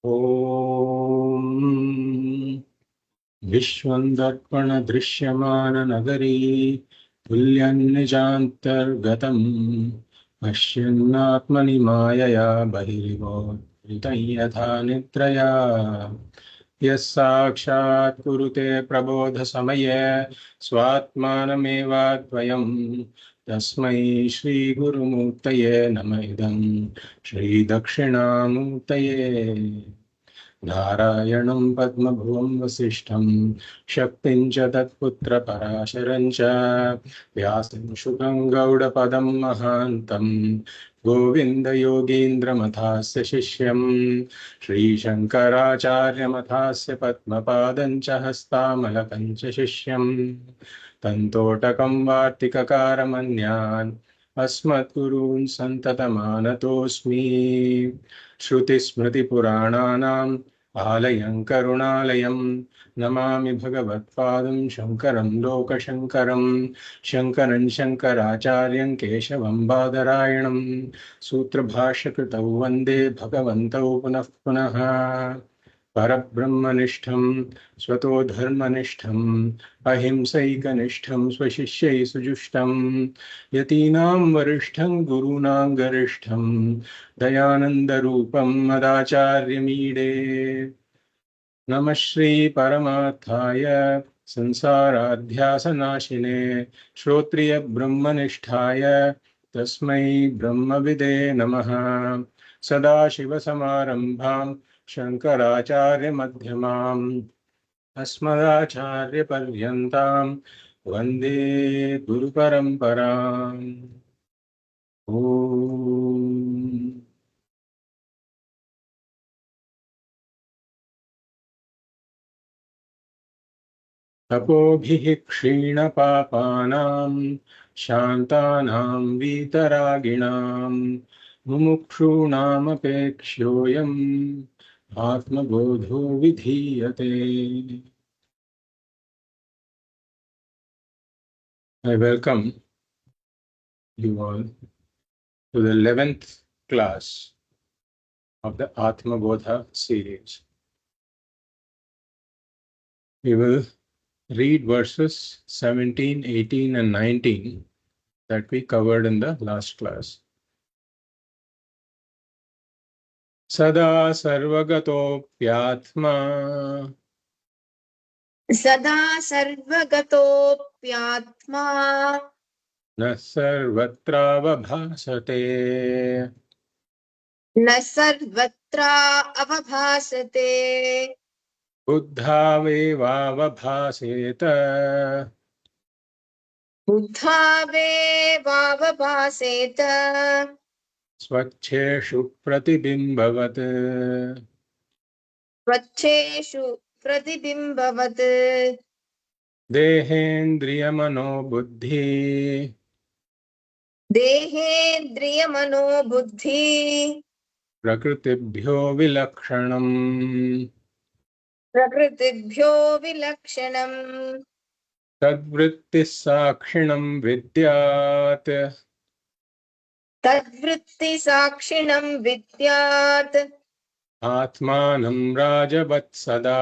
ॐ विश्वन्दर्पणदृश्यमाननगरी तुल्यन्निजान्तर्गतम् पश्यन्नात्मनि मायया बहिर्गोचरितं यथा निद्रया यः साक्षात् कुरुते प्रबोधसमये स्वात्मानमेवाद्वयम् तस्मै श्रीगुरुमूर्तये नम इदं श्रीदक्षिणामूर्तये नारायणं पद्मभुवं वसिष्ठं शक्तिं च तत्पुत्रपराशरं च व्यासं शुकं गौडपदं महान्तं गोविन्दयोगीन्द्रमथास्य शिष्यं श्रीशङ्कराचार्यमथास्य पद्मपादं च हस्तामलकं च शिष्यं तन्तोटकं वार्तिककारमन्यान् अस्मद्गुरून् सन्ततमानतोऽस्मि श्रुतिस्मृतिपुराणानाम् आलयं करुणालयं नमामि भगवत्पादं शङ्करं लोकशङ्करं शङ्करं शङ्कराचार्यं केशवं बादरायणं सूत्रभाष्यकृतौ वन्दे भगवन्तौ पुनः पुनः परब्रह्मनिष्ठं स्वतो धर्मनिष्ठं अहिंसैकनिष्ठं स्वशिष्यै सुजुष्टं यतीनां वरिष्ठं गुरूणां गरिष्ठं दयानन्दरूपं मदाचार्यमीडे नमः श्रीपरमार्थाय संसाराध्यासनाशिने श्रोत्रियब्रह्मनिष्ठाय तस्मै ब्रह्मविदे नमः सदाशिवसमारम्भां शङ्कराचार्यमध्यमाम् अस्मदाचार्यपर्यन्तां वन्दे गुरुपरम्पराम् ॐ तपोभिः क्षीणपापानां शान्तानां वीतरागिणां मुमुक्षूणामपेक्ष्योऽयम् आत्मबोधो विधीयते. I welcome you all to the 11th class of the Atma Bodha series. We will read verses 17, 18 and 19 that we covered in the last class. Sada sarvagatopyatma सदा सर्वगतोऽप्यात्मा न sarvatravabhasate न सर्वत्र अवभासते बुद्धावेवावभासेत बुद्धावेवावभासेत स्वच्छेषु प्रतिबिम्बवत् स्वच्छेषु प्रतिबिम्बवत् देहेन्द्रियमनोबुद्धि देहेन्द्रियमनो बुद्धि प्रकृतिभ्यो विलक्षणम् प्रकृतिभ्यो विलक्षणम् तद्वृत्तिः साक्षिणं विद्यात् तद्वृत्तिसाक्षिणं विद्यात् आत्मानं राजवत्सदा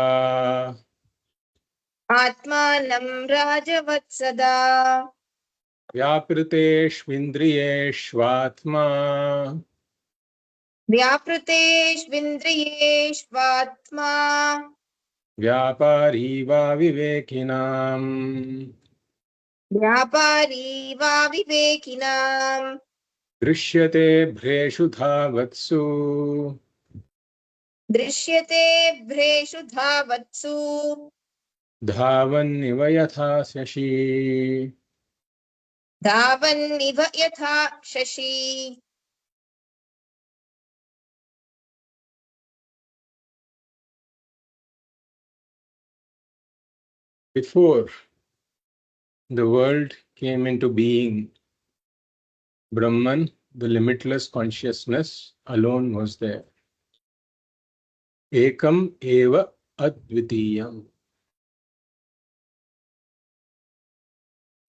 आत्मानं राजवत्सदा व्यापृतेष्विन्द्रियेष्वात्मा व्यापृतेष्विन्द्रियेष्वात्मा व्यापारी वा विवेकिनाम् व्यापारी वा विवेकिनाम् दृश्यते भ्रेषु धावत्सु दृश्यते भ्रेषु धावत्सु धावन्निव यथा शशी धावन्निव यथा शशी. Before the world came into being, Brahman, the limitless consciousness, alone was there. Ekam eva advitiyam.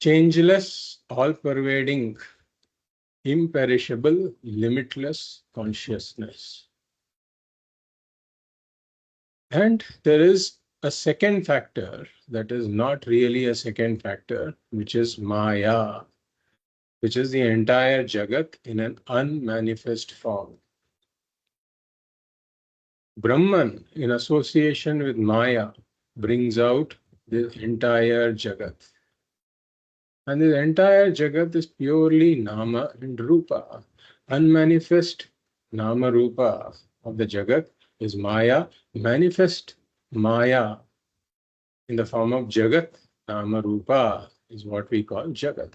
Changeless, all-pervading, imperishable, limitless consciousness. And there is a second factor that is not really a second factor, which is Maya, which is the entire Jagat in an unmanifest form. Brahman, in association with Maya, brings out the entire Jagat. And the entire Jagat is purely Nama and Rupa. Unmanifest Nama Rupa of the Jagat is Maya. Manifest Maya in the form of Jagat, Nama Rupa is what we call Jagat.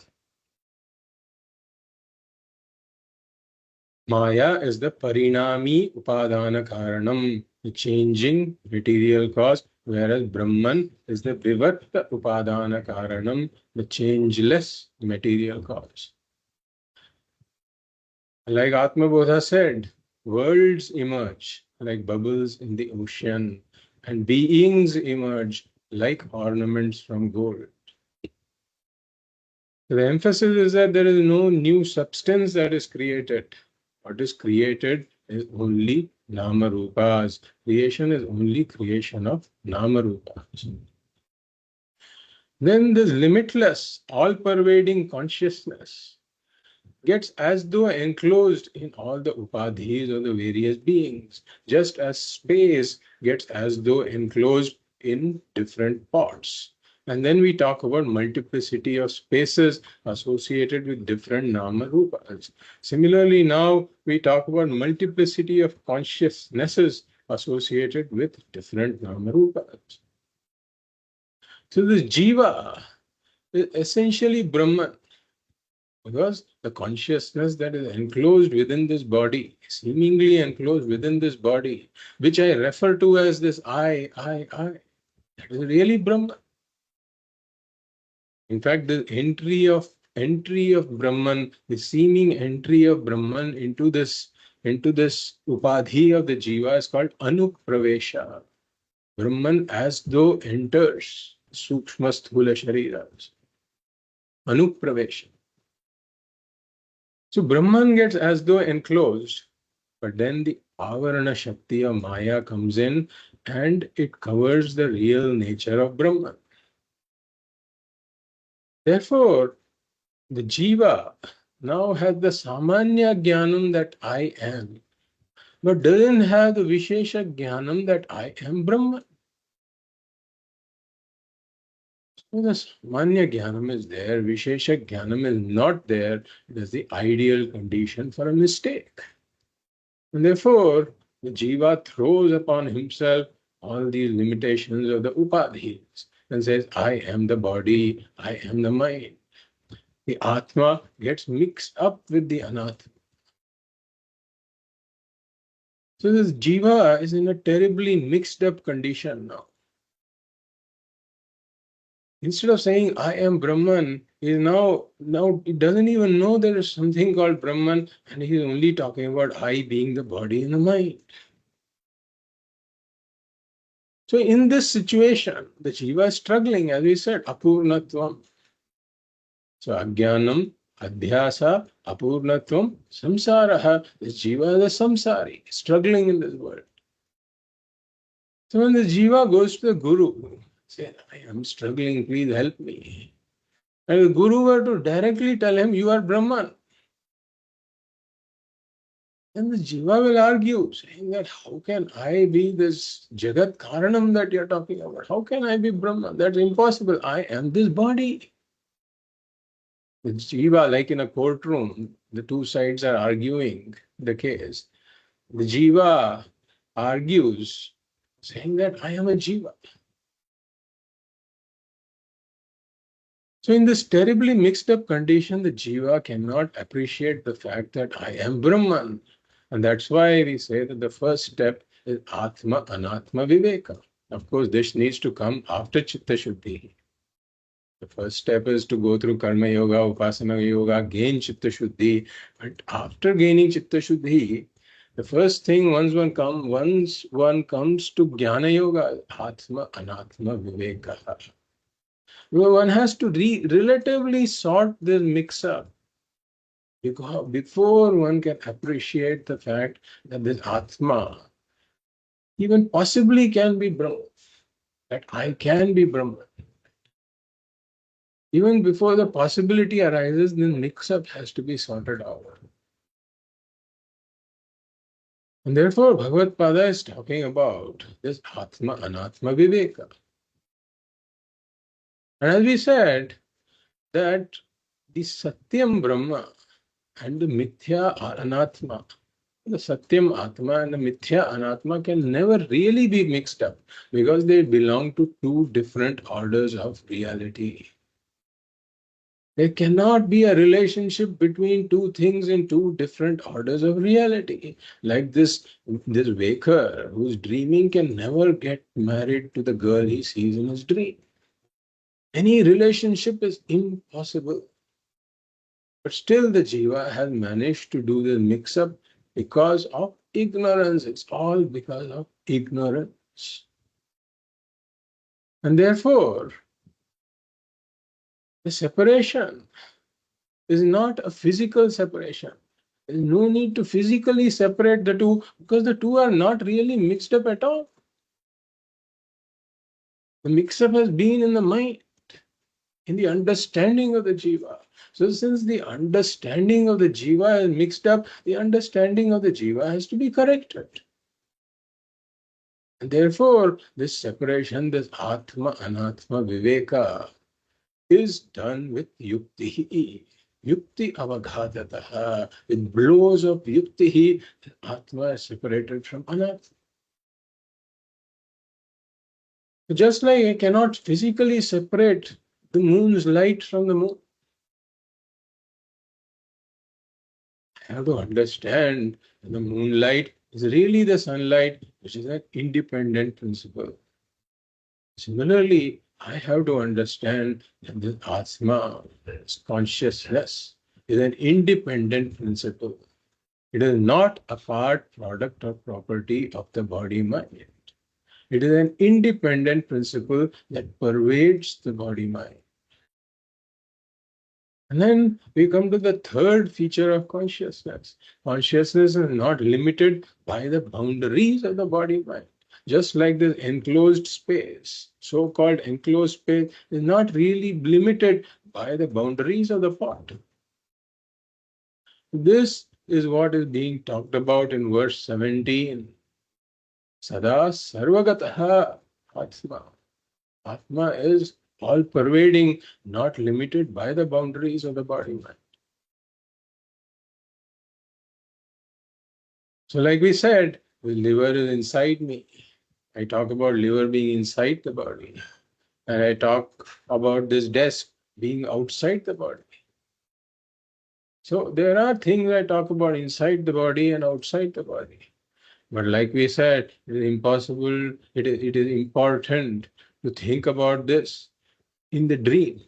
Maya is the Parinami Upadana Karanam, the changing material cause, whereas Brahman is the Vivarta Upadana Karanam, the changeless material cause. Like Atma Bodha said, worlds emerge like bubbles in the ocean, and beings emerge like ornaments from gold. The emphasis is that there is no new substance that is created. What is created is only Nama Rupas. Creation is only creation of Nama Rupas. Then this limitless, all-pervading consciousness gets as though enclosed in all the upadhis of the various beings, just as space gets as though enclosed in different pots. And then we talk about multiplicity of spaces associated with different nama rupas. Similarly, now we talk about multiplicity of consciousnesses associated with different nama rupas. So this jiva is essentially Brahman. Because the consciousness that is enclosed within this body, seemingly enclosed within this body, which I refer to as this I, that is really Brahman. In fact, the entry of Brahman, the seeming entry of Brahman into this upadhi of the jiva is called anupravesha. Brahman as though enters sukshma sthula shariras. Anupravesha. So Brahman gets as though enclosed, but then the avarana shakti of Maya comes in and it covers the real nature of Brahman. Therefore, the jiva now has the samanya jnanam that I am, but doesn't have the vishesha jnanam that I am Brahman. So the samanya jnanam is there, vishesha jnanam is not there. It is the ideal condition for a mistake. And therefore, the jiva throws upon himself all these limitations of the upadhis and says, I am the body, I am the mind. The Atma gets mixed up with the Anatma. So this jiva is in a terribly mixed up condition now. Instead of saying, I am Brahman, he is now he doesn't even know there is something called Brahman, and he is only talking about I being the body and the mind. So in this situation, the jiva is struggling, as we said, apurnatvam. So ajnanam, adhyasa, apurnatvam, samsaraha. The jiva is a samsari, struggling in this world. So when the jiva goes to the guru, says, I am struggling, please help me. And the guru were to directly tell him, you are Brahman. Then the jiva will argue, saying that how can I be this Jagat Karanam that you're talking about? How can I be Brahman? That's impossible. I am this body. The jiva, like in a courtroom, the two sides are arguing the case. The jiva argues, saying that I am a jiva. So in this terribly mixed up condition, the jiva cannot appreciate the fact that I am Brahman. And that's why we say that the first step is Atma Anatma Viveka. Of course, this needs to come after Chitta Shuddhi. The first step is to go through Karma Yoga, Upasana Yoga, gain Chitta Shuddhi. But after gaining Chitta Shuddhi, the first thing once one comes to Jnana Yoga, Atma Anatma Viveka. One has to relatively sort this mix up before one can appreciate the fact that this Atma even possibly can be Brahman, that I can be Brahman. Even before the possibility arises, the mix-up has to be sorted out. And therefore, Bhagavad Pada is talking about this Atma Anatma Viveka. And as we said, that the Satyam Brahma and the Mithya Anatma, the Satyam Atma and the Mithya Anatma can never really be mixed up because they belong to two different orders of reality. There cannot be a relationship between two things in two different orders of reality. Like this waker who's dreaming can never get married to the girl he sees in his dream. Any relationship is impossible. But still the jiva has managed to do the mix-up because of ignorance. It's all because of ignorance. And therefore, the separation is not a physical separation. There is no need to physically separate the two because the two are not really mixed up at all. The mix-up has been in the mind, in the understanding of the jiva. So since the understanding of the jiva is mixed up, the understanding of the jiva has to be corrected. And therefore, this separation, this Atma, Anatma, Viveka, is done with yukti. Yukti avaghatataha. With blows of yukti, Atma is separated from Anatma. Just like I cannot physically separate the moon's light from the moon, I have to understand that the moonlight is really the sunlight, which is an independent principle. Similarly, I have to understand that this Atma, this consciousness, is an independent principle. It is not a part, product, or property of the body mind. It is an independent principle that pervades the body mind. And then we come to the third feature of consciousness. Consciousness is not limited by the boundaries of the body mind. Just like this enclosed space, so-called enclosed space, is not really limited by the boundaries of the pot. This is what is being talked about in verse 17. Sada sarvagataha atma. Atma is all-pervading, not limited by the boundaries of the body mind. So like we said, the liver is inside me. I talk about liver being inside the body. And I talk about this desk being outside the body. So there are things I talk about inside the body and outside the body. But like we said, it is impossible, it is important to think about this in the dream.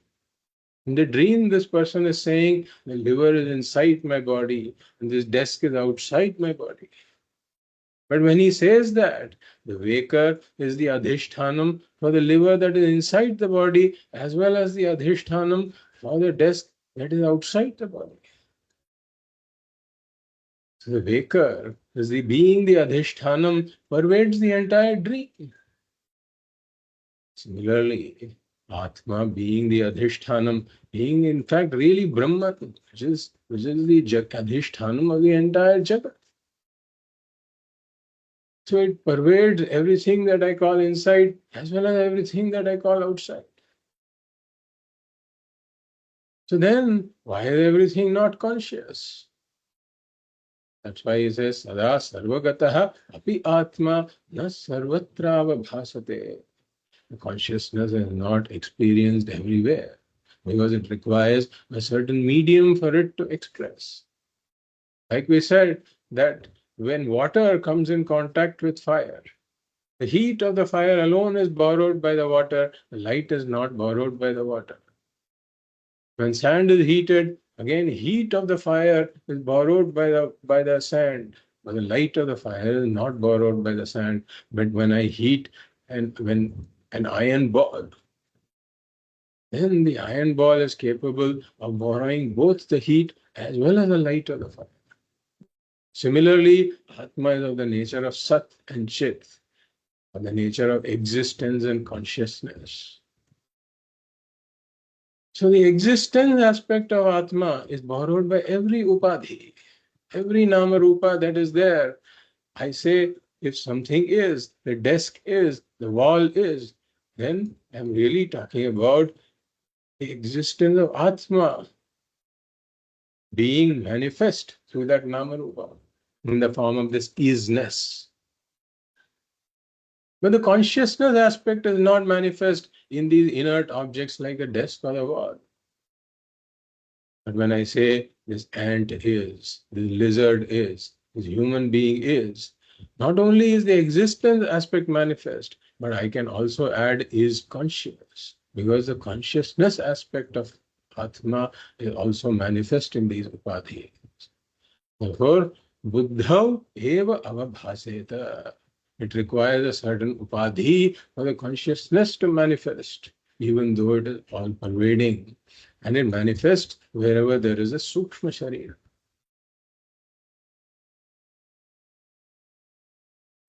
In the dream, this person is saying, the liver is inside my body and this desk is outside my body. But when he says that, the waker is the adhishthanam for the liver that is inside the body, as well as the adhishthanam for the desk that is outside the body. So the waker is the being the adhishthanam pervades the entire dream. Similarly, Atma being the adhishthanam, being in fact really Brahman, which is the adhishthanam of the entire Jagat. So it pervades everything that I call inside as well as everything that I call outside. So then, why is everything not conscious? That's why he says, Sada sarvagataha api atma na sarvatra bhasate. The consciousness is not experienced everywhere because it requires a certain medium for it to express. Like we said, that when water comes in contact with fire, the heat of the fire alone is borrowed by the water, the light is not borrowed by the water. When sand is heated, again heat of the fire is borrowed by the sand, but the light of the fire is not borrowed by the sand. But when I heat and when an iron ball, then the iron ball is capable of borrowing both the heat as well as the light of the fire. Similarly, Atma is of the nature of Sat and Chit. or the nature of existence and consciousness. So the existence aspect of Atma is borrowed by every upadhi, every nama rupa that is there. I say, if something is, the desk is, the wall is, then I'm really talking about the existence of Atma being manifest through that nama rupa in the form of this isness. But the consciousness aspect is not manifest in these inert objects like a desk or a wall. But when I say this ant is, this lizard is, this human being is, not only is the existence aspect manifest, but I can also add is conscious, because the consciousness aspect of Atma is also manifest in these upadhis. Therefore, buddhau eva avabhaseta. It requires a certain upadhi for the consciousness to manifest, even though it is all pervading. And it manifests wherever there is a sukshma sharira.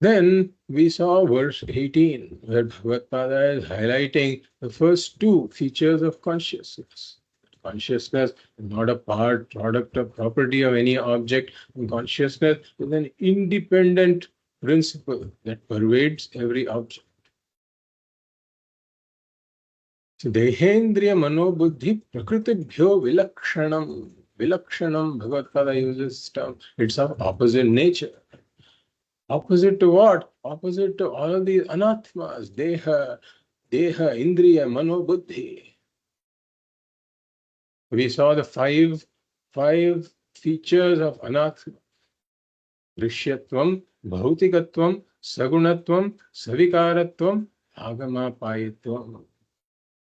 Then we saw verse 18, where Bhagavad is highlighting the first two features of consciousness. Consciousness is not a product, or property of any object. And consciousness is an independent principle that pervades every object. So, Dehendriya Manobuddhi Prakritibhyo Vilakshanam. Vilakshanam, Bhagavad uses term. It's of opposite nature. Opposite to what? Opposite to all of these anatmas, deha, indriya, mano, buddhi. We saw the five features of anatma. Drishyatvam, bhautikatvam, sagunatvam, savikaratvam, agamapayatvam.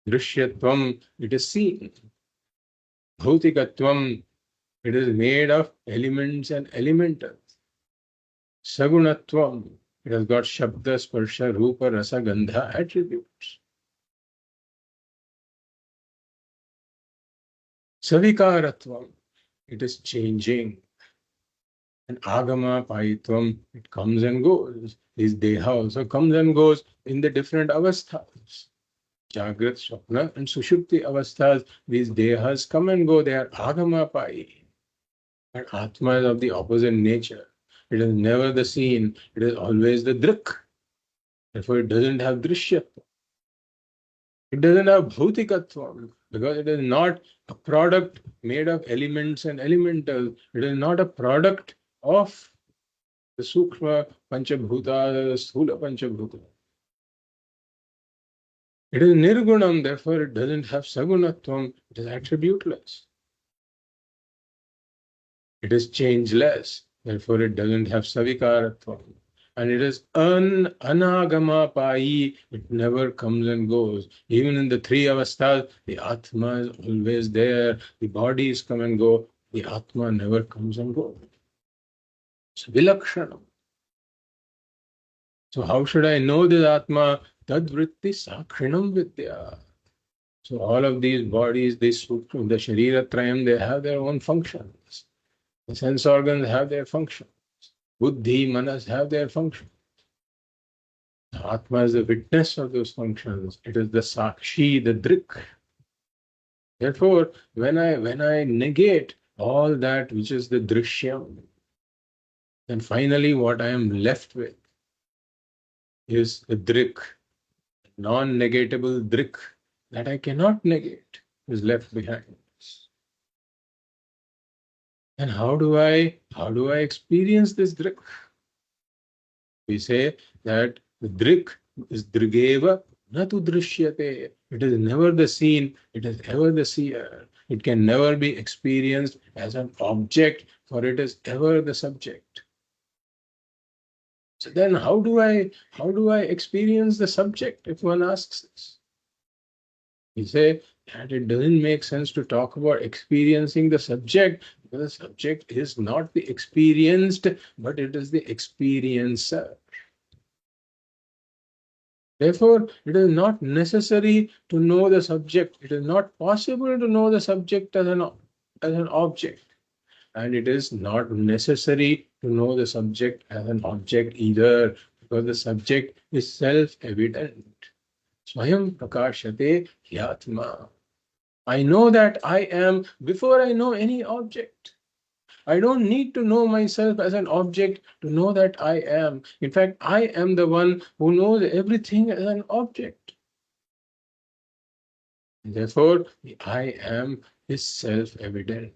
Drishyatvam, it is seen. Bhautikatvam, it is made of elements and elementals. Sagunatvam, it has got shabda, sparsha, rupa, rasa, gandha attributes. Savikaratvam, it is changing. And agama payitvam, it comes and goes. This deha also comes and goes in the different avasthas. Jagrat, Swapna, and Sushupti avasthas, these dehas come and go. They are agama payi. But Atma is of the opposite nature. It is never the seen. It is always the drik. Therefore, it doesn't have drishyatva. It doesn't have bhautikatvam, because it is not a product made of elements and elementals. It is not a product of the sukshma panchabhuta, the sthula panchabhuta. It is nirgunam, therefore it doesn't have sagunatvam. It is attributeless. It is changeless, therefore it doesn't have savikaratvam. And it is anagama payi, it never comes and goes. Even in the three avasthas, the Atma is always there. The bodies come and go. The Atma never comes and goes. It's vilakshanam. So how should I know this Atma? Tadvritti sakrinam vidya. So all of these bodies, the Sharira Trayam, they have their own functions. The sense organs have their functions. Buddhi, Manas have their functions. Atma is the witness of those functions. It is the Sakshi, the Drik. Therefore, when I negate all that which is the Drishyam, then finally what I am left with is the Drik, non-negatable Drik that I cannot negate is left behind. And how do I experience this Drik? We say that the Drik is Drigeva natu drishyate. It is never the seen, it is ever the seer. It can never be experienced as an object, for it is ever the subject. So then how do I experience the subject, if one asks this? We say that it doesn't make sense to talk about experiencing the subject, because the subject is not the experienced, but it is the experiencer. Therefore, it is not necessary to know the subject. It is not possible to know the subject as an object. And it is not necessary to know the subject as an object either. because the subject is self-evident. Swayam prakashate yatma. I know that I am before I know any object. I don't need to know myself as an object to know that I am. In fact, I am the one who knows everything as an object. Therefore, the I am is self-evident.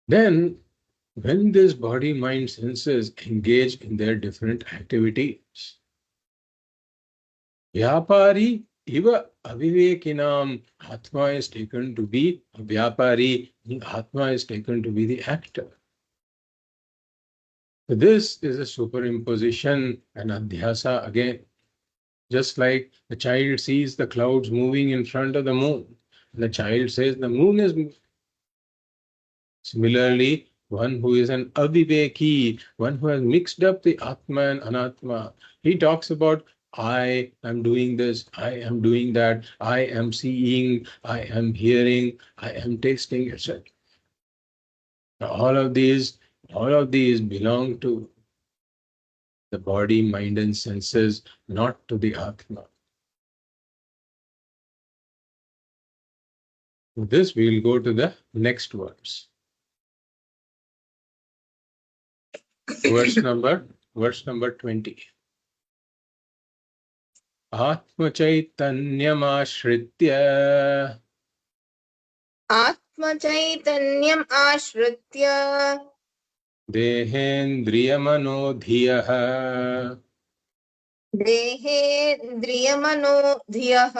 Then, when this body, mind, senses engage in their different activities, Vyapari iva avivekinam, Atma is taken to be a Vyapari, Atma is taken to be the actor. So this is a superimposition and adhyasa again. Just like the child sees the clouds moving in front of the moon, and the child says the moon is moving. Similarly, one who is an aviveki, one who has mixed up the Atma and Anatma, he talks about I am doing this, I am doing that, I am seeing, I am hearing, I am tasting, etc. All of these, all of these belong to the body, mind, and senses, not to the Atma. With this, we will go to the next verse. Verse number 20. Atmachaitanyamashritya आत्मचैतन्यम् आश्रित्य देहेन्द्रियमनोधियः देहेन्द्रियमनोधियः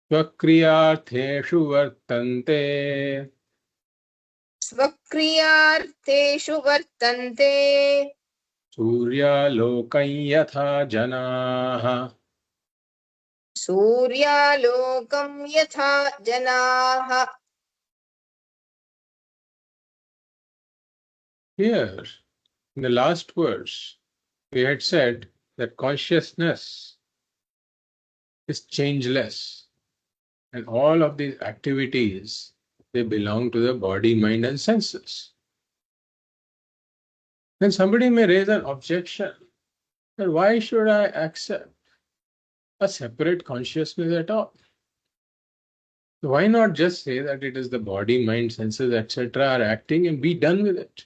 स्वक्रियार्थेषु वर्तन्ते स्वक्रियार्थेषु वर्तन्ते सूर्यालोकं यथा जनाः. सूर्यालोकं यथा जनाः. Here, in the last verse, we had said that consciousness is changeless, and all of these activities, they belong to the body, mind, and senses. Then somebody may raise an objection that why should I accept a separate consciousness at all? So why not just say that it is the body, mind, senses, etc. are acting and be done with it?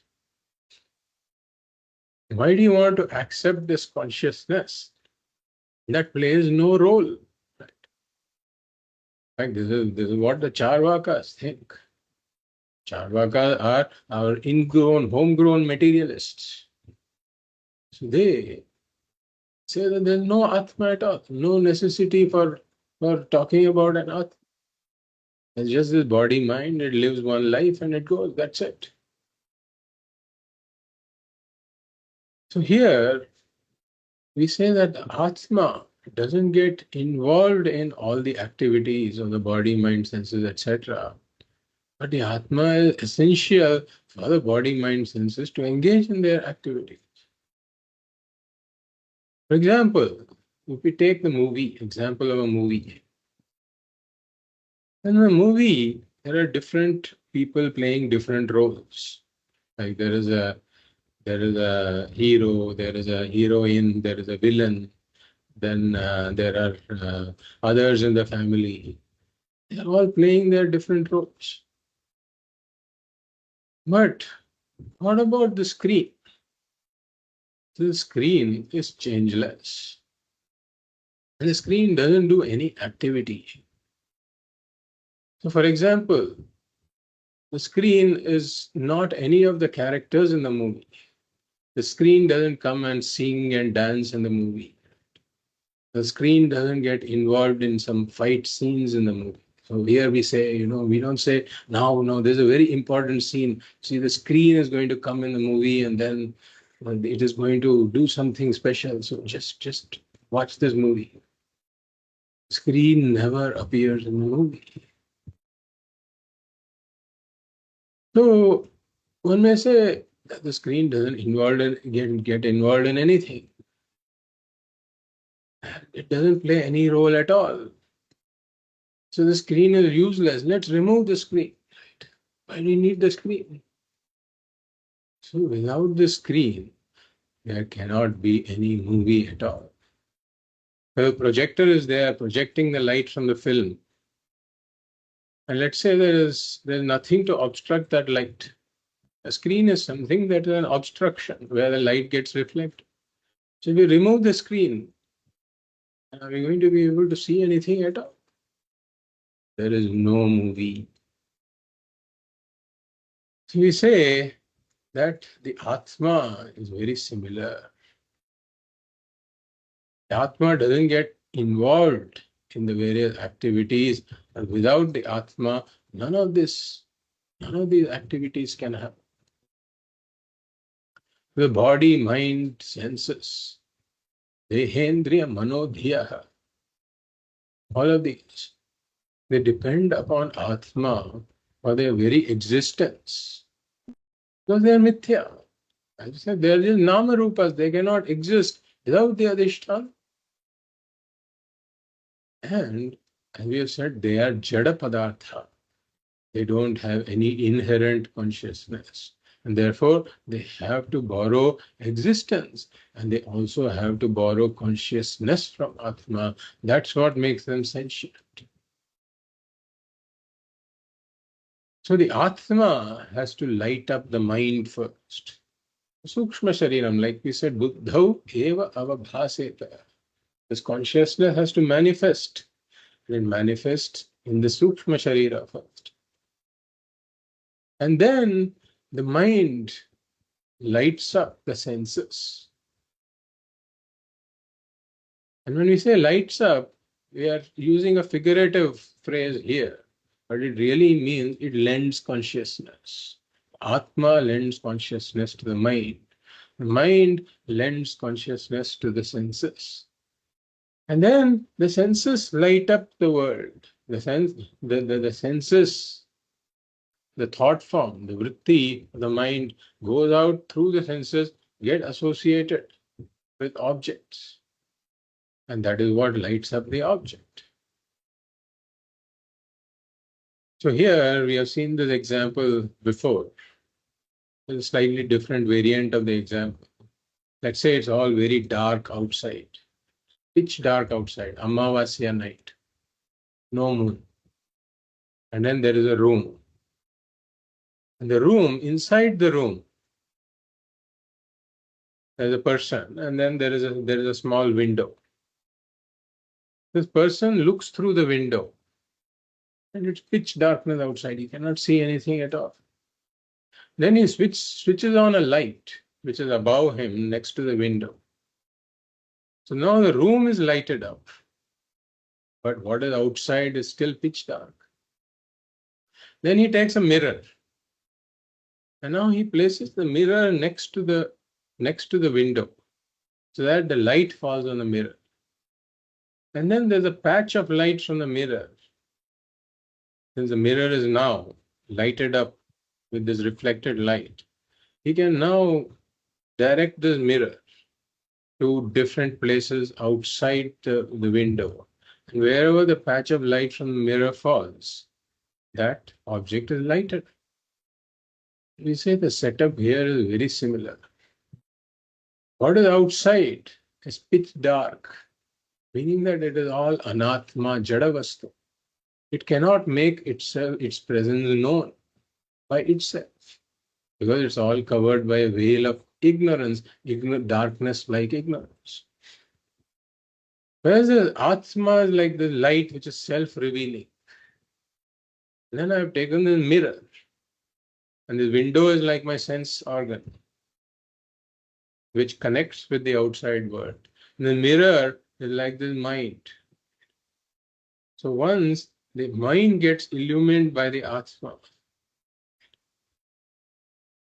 Why do you want to accept this consciousness that plays no role? Right? Like this is what the Charvakas think. Charvakas are our ingrown, homegrown materialists. So they say that there is no Atma at all, no necessity for talking about an Atma. It's just this body, mind, it lives one life and it goes, that's it. So here we say that the Atma doesn't get involved in all the activities of the body, mind, senses, etc. But the Atma is essential for the body, mind, senses to engage in their activities. For example, if we take the movie, example of a movie. In the movie, there are different people playing different roles. Like there is a hero, there is a heroine, there is a villain, then there are others in the family. They are all playing their different roles. But what about the screen? The screen is changeless. And the screen doesn't do any activity. So, for example, the screen is not any of the characters in the movie. The screen doesn't come and sing and dance in the movie. The screen doesn't get involved in some fight scenes in the movie. So here we say, we don't say, now, no, there's a very important scene. See, the screen is going to come in the movie and then it is going to do something special. So just watch this movie. Screen never appears in the movie. So one may say that the screen doesn't get involved in anything. It doesn't play any role at all. So the screen is useless. Let's remove the screen. Why do you need the screen? So without the screen, there cannot be any movie at all. The projector is there projecting the light from the film. And let's say there's nothing to obstruct that light. A screen is something that is an obstruction where the light gets reflected. So if we remove the screen, are we going to be able to see anything at all? There is no movie. So we say that the Atma is very similar. The Atma doesn't get involved in the various activities, and without the Atma, none of these activities can happen. The body, mind, senses, dehendriya, manodhiya, all of these, they depend upon Atma for their very existence. Because they are mithya. As I said, they are just nama rupas, they cannot exist without the Adhishthana. And as we have said, they are jada padartha. They don't have any inherent consciousness. And therefore, they have to borrow existence. And they also have to borrow consciousness from Atma. That's what makes them sentient. So the Atma has to light up the mind first. Sukshma Shariram, like we said, Buddhau eva avabhaseta. This consciousness has to manifest. And it manifests in the Sukshma Sharira first. And then the mind lights up the senses. And when we say lights up, we are using a figurative phrase here, but it really means it lends consciousness. Atma lends consciousness to the mind. The mind lends consciousness to the senses. And then the senses light up the world. The senses, the thought form, the vritti of the mind goes out through the senses, get associated with objects. And that is what lights up the object. So here we have seen this example before. It's a slightly different variant of the example. Let's say it's all very dark outside, pitch dark outside, Amavasya night, no moon. And then there is a room. And the room, inside the room, there's a person, and then there is a small window. This person looks through the window, and it's pitch darkness outside. He cannot see anything at all. Then he switches on a light, which is above him, next to the window. So now the room is lighted up, but what is outside is still pitch dark. Then he takes a mirror, and now he places the mirror next to the window, so that the light falls on the mirror. And then there's a patch of light from the mirror. Since the mirror is now lighted up with this reflected light, he can now direct this mirror to different places outside the window. And wherever the patch of light from the mirror falls, that object is lighted. We say the setup here is very similar. What is outside is pitch dark, meaning that it is all anatma, jadavastu. It cannot make its presence known by itself, because it's all covered by a veil of ignorance, darkness like ignorance. Whereas the Atma is like the light which is self-revealing. Then I have taken the mirror, and the window is like my sense organ, which connects with the outside world. And the mirror is like the mind. So once the mind gets illumined by the Atma,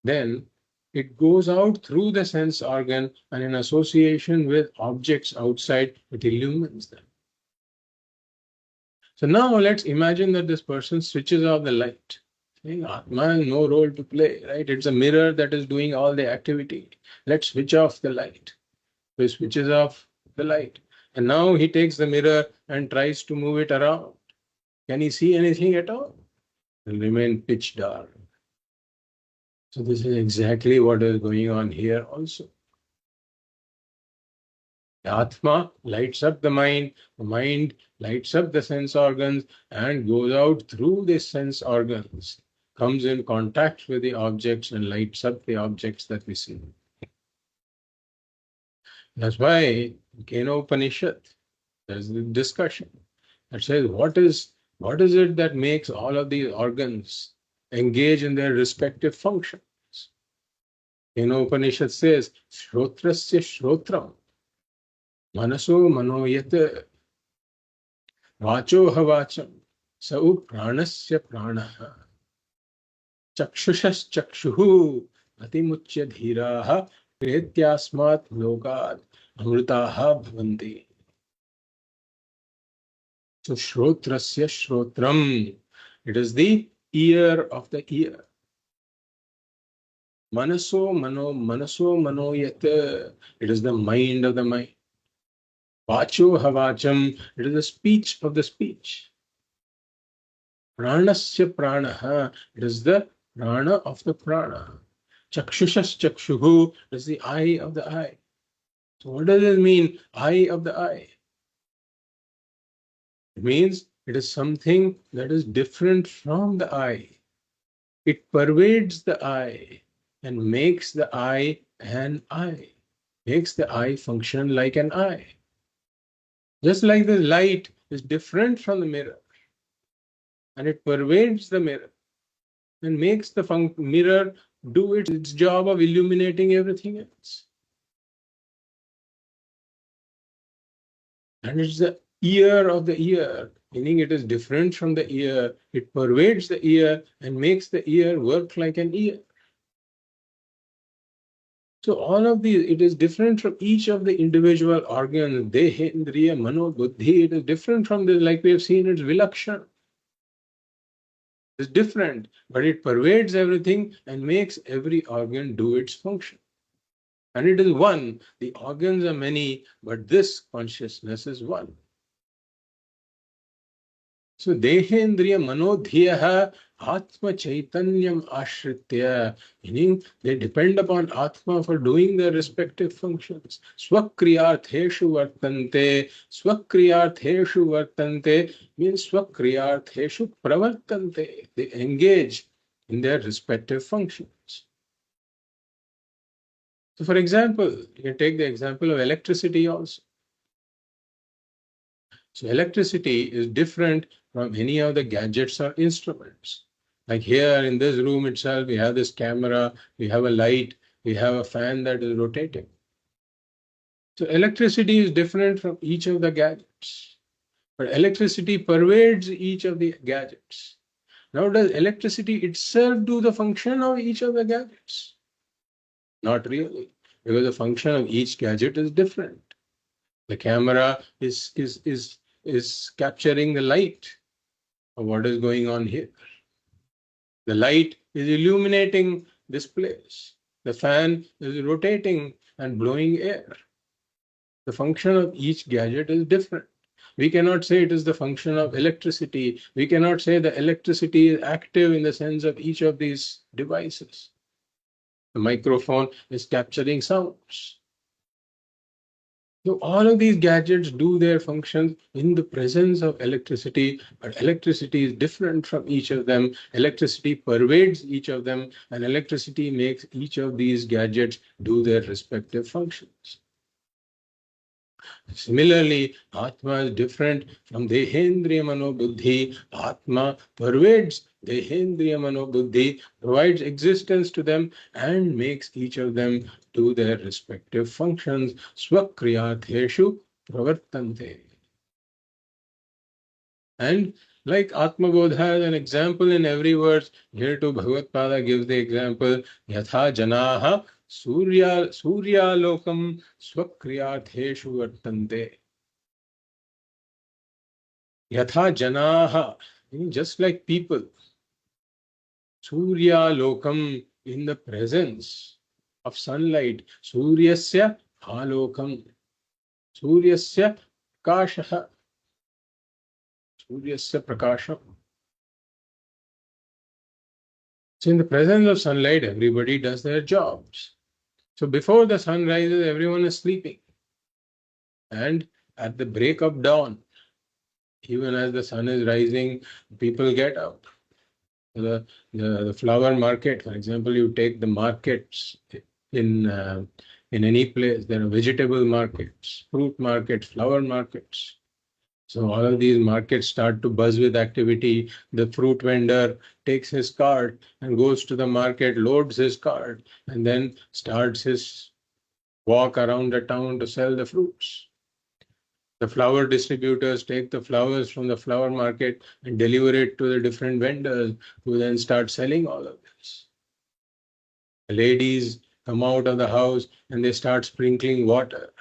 then it goes out through the sense organ, and in association with objects outside, it illumines them. So now let's imagine that this person switches off the light. Atma has no role to play, right? It's a mirror that is doing all the activity. Let's switch off the light. So he switches off the light. And now he takes the mirror and tries to move it around. Can he see anything at all? It will remain pitch dark. So this is exactly what is going on here also. The Atma lights up the mind lights up the sense organs and goes out through the sense organs, comes in contact with the objects and lights up the objects that we see. That's why in Kenopanishad, there's the discussion that says what is it that makes all of these organs engage in their respective functions. Kenopanishad says, Shrotrasya Shrotram, Manaso Manoyat, Vacho Havacham, Sau Pranasya Pranaha, Chakshushash Chakshuhu, Atimuchya Dhiraha, Pretyasmat Lokad, Amritaha Bhavanti. So Shrotrasya Shrotram, it is the ear of the ear. Manaso Manoyat, it is the mind of the mind. Vacho Havacham, it is the speech of the speech. Pranasya Pranaha, it is the prana of the prana. Chakshushas Chakshuhu, it is the eye of the eye. So what does it mean, eye of the eye? It means it is something that is different from the eye. It pervades the eye and makes the eye an eye, makes the eye function like an eye. Just like the light is different from the mirror and it pervades the mirror and makes the mirror do its job of illuminating everything else. And it's the ear of the ear, meaning it is different from the ear. It pervades the ear and makes the ear work like an ear. So all of these, it is different from each of the individual organs. Deha, Indriya, Mano, Buddhi, it is different from this, like we have seen, it's Vilakshan. It's different, but it pervades everything and makes every organ do its function. And it is one. The organs are many, but this consciousness is one. So Dehendriya Manodhyaha Atma Chaitanyam Ashritya, meaning they depend upon Atma for doing their respective functions. Swakriyartheshu Vartante, Swakriyartheshu Vartante means Swakriyartheshu Pravartante. They engage in their respective functions. So for example, you can take the example of electricity also. So electricity is different from any of the gadgets or instruments. Like here in this room itself, we have this camera, we have a light, we have a fan that is rotating. So electricity is different from each of the gadgets. But electricity pervades each of the gadgets. Now, does electricity itself do the function of each of the gadgets? Not really, because the function of each gadget is different. The camera is capturing the light of what is going on here. The light is illuminating this place. The fan is rotating and blowing air. The function of each gadget is different. We cannot say it is the function of electricity. We cannot say the electricity is active in the sense of each of these devices. The microphone is capturing sounds. So all of these gadgets do their functions in the presence of electricity, but electricity is different from each of them. Electricity pervades each of them, and electricity makes each of these gadgets do their respective functions. Similarly, Atma is different from Dehendriya Mano Buddhi. Atma pervades Dehendriya Mano Buddhi, provides existence to them, and makes each of them do their respective functions. Swakriyartheshu pravartante. And like Atma Bodha has an example in every verse, here too Bhagavad Pada gives the example, Yatha Janaha Surya Lokam Swakriyartheshu Vartante. Yatha Janaha, just like people, Surya Lokam, in the presence of sunlight, Suryasya Halokam, Suryasya Prakashaha, Suryasya Prakasham. So in the presence of sunlight, everybody does their jobs. So before the sun rises, everyone is sleeping. And at the break of dawn, even as the sun is rising, people get up. The flower market, for example, you take the markets in uh, in any place. There are vegetable markets, fruit markets, flower markets. So all of these markets start to buzz with activity. The fruit vendor takes his cart and goes to the market, loads his cart, and then starts his walk around the town to sell the fruits. The flower distributors take the flowers from the flower market and deliver it to the different vendors who then start selling all of this. The ladies come out of the house and they start sprinkling water.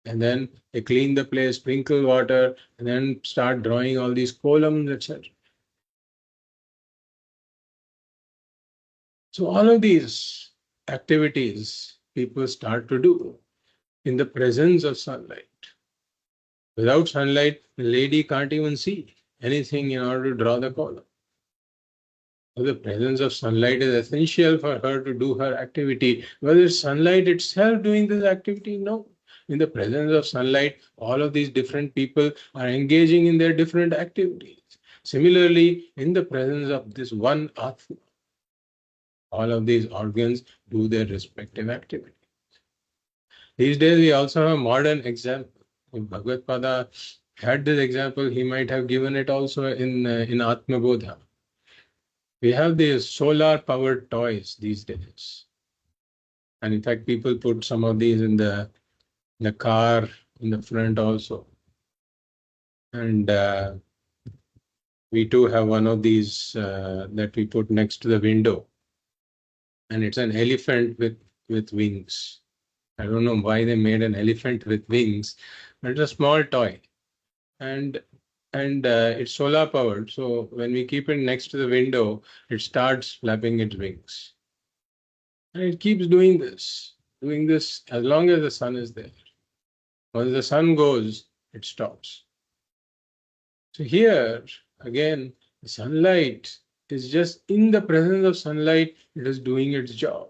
And then they clean the place, sprinkle water, and then start drawing all these columns, etc. So all of these activities people start to do in the presence of sunlight. Without sunlight, the lady can't even see anything in order to draw the column. So the presence of sunlight is essential for her to do her activity. Whether it's sunlight itself doing this activity, no. In the presence of sunlight, all of these different people are engaging in their different activities. Similarly, in the presence of this one Atma, all of these organs do their respective activity. These days, we also have a modern example. If Bhagavad Pada had this example, he might have given it also in Atma Bodha. We have these solar powered toys these days. And in fact, people put some of these in the car in the front also. And we too have one of these that we put next to the window. And it's an elephant with wings. I don't know why they made an elephant with wings, but it's a small toy. And it's solar powered. So when we keep it next to the window, it starts flapping its wings. And it keeps doing this as long as the sun is there. Once the sun goes, it stops. So here, again, the sunlight is just in the presence of sunlight, it is doing its job.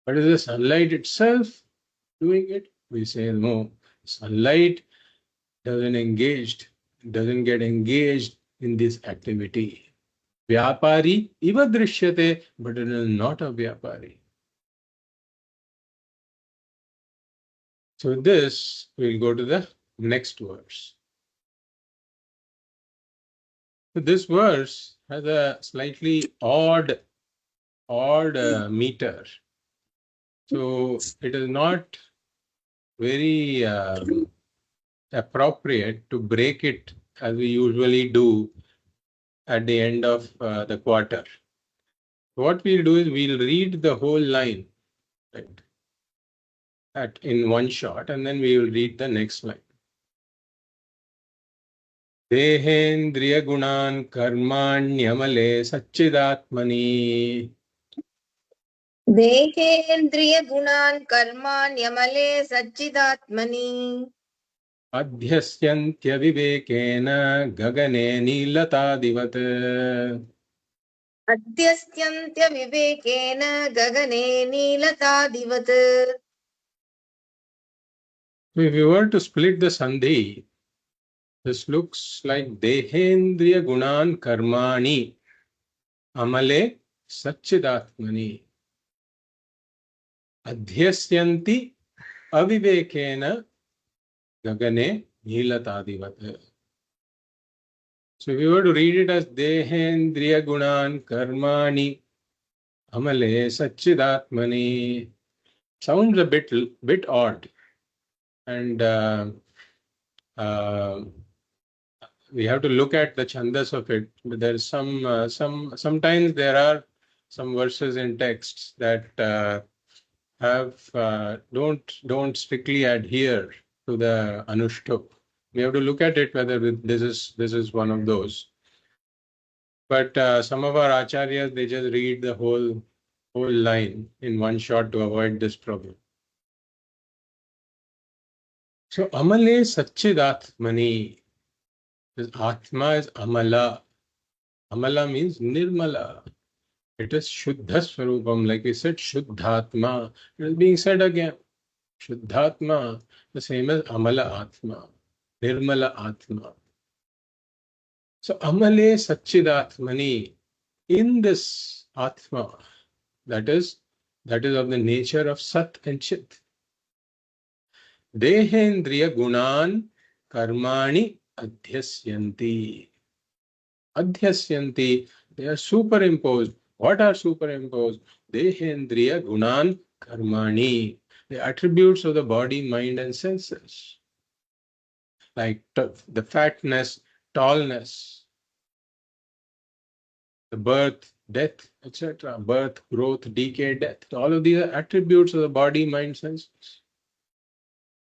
But is the sunlight itself doing it? We say no. Sunlight doesn't get engaged in this activity. Vyapari iva drishyate, but it is not a vyapari. So this, we'll go to the next verse. So this verse has a slightly odd meter. So it is not very appropriate to break it as we usually do at the end of the quarter. What we'll do is we'll read the whole line, right, in one shot, and then we will read the next line. Dehendriya gunan karmanyamale satchidatmani देहेन्द्रियगुणान् कर्माण्यमले सच्चिदात्मनि adhyasyantyavivekeन gagane nilatadivat. अध्यस्यन्त्यविवेकेन गगने नीलतादिवत्. So if you were to split the sandhi, this looks like Dehendriya Gunan Karmani Amale Satchidatmani Adhyasyanti Avivekena Gagane Nilatadivat. So if you were to read it as Dehendriya Gunan Karmani Amale Satchidatmani, sounds a bit odd. And we have to look at the chandas of it. There's sometimes there are some verses in texts that don't strictly adhere to the anushtup. We have to look at it whether this is one of those. But some of our acharyas, they just read the whole line in one shot to avoid this problem. So Amale Satchidatmani. This Atma is Amala. Amala means Nirmala. It is Shuddha Swarupam, like we said, Shuddhatma. It is being said again. Shuddhatma, the same as Amala Atma, Nirmala Atma. So Amale Satchidatmani, in this Atma, that is of the nature of Sat and Chit. Dehendriya Gunan Karmani Adhyasyanti. Adhyasyanti, they are superimposed. What are superimposed? Dehendriya Gunan Karmani, the attributes of the body, mind, and senses, like the fatness, tallness, the birth, death, etc. Birth, growth, decay, death. All of these are attributes of the body, mind, senses.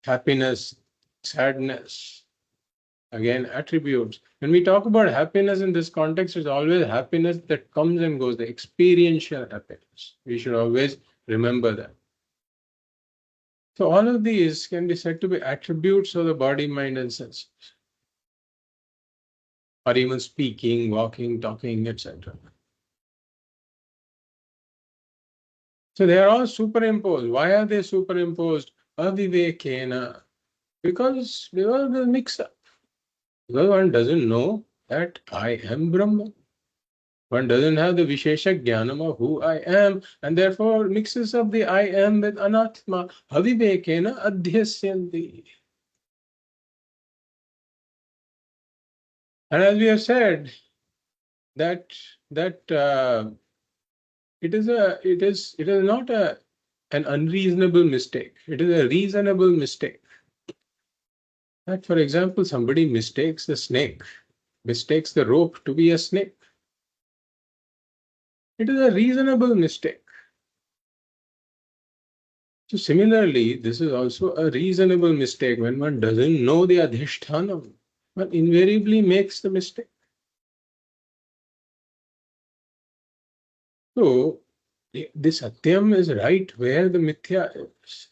Happiness, sadness, again, attributes. When we talk about happiness in this context, it's always happiness that comes and goes, the experiential happiness. We should always remember that. So all of these can be said to be attributes of the body, mind, and senses, or even speaking, walking, talking, etc. So they are all superimposed. Why are they superimposed? Avivekena. Because the mix-up. Because one doesn't know that I am Brahman. One doesn't have the Vishesha Jnanam of who I am, and therefore mixes up the I am with Anatma. Avivekena adhyasyanti. And as we have said, that it is not an unreasonable mistake. It is a reasonable mistake. That, for example, somebody mistakes the snake, mistakes the rope to be a snake. It is a reasonable mistake. So similarly, this is also a reasonable mistake. When one doesn't know the adhishthanam, one invariably makes the mistake. So the satyam is right where the mithya is.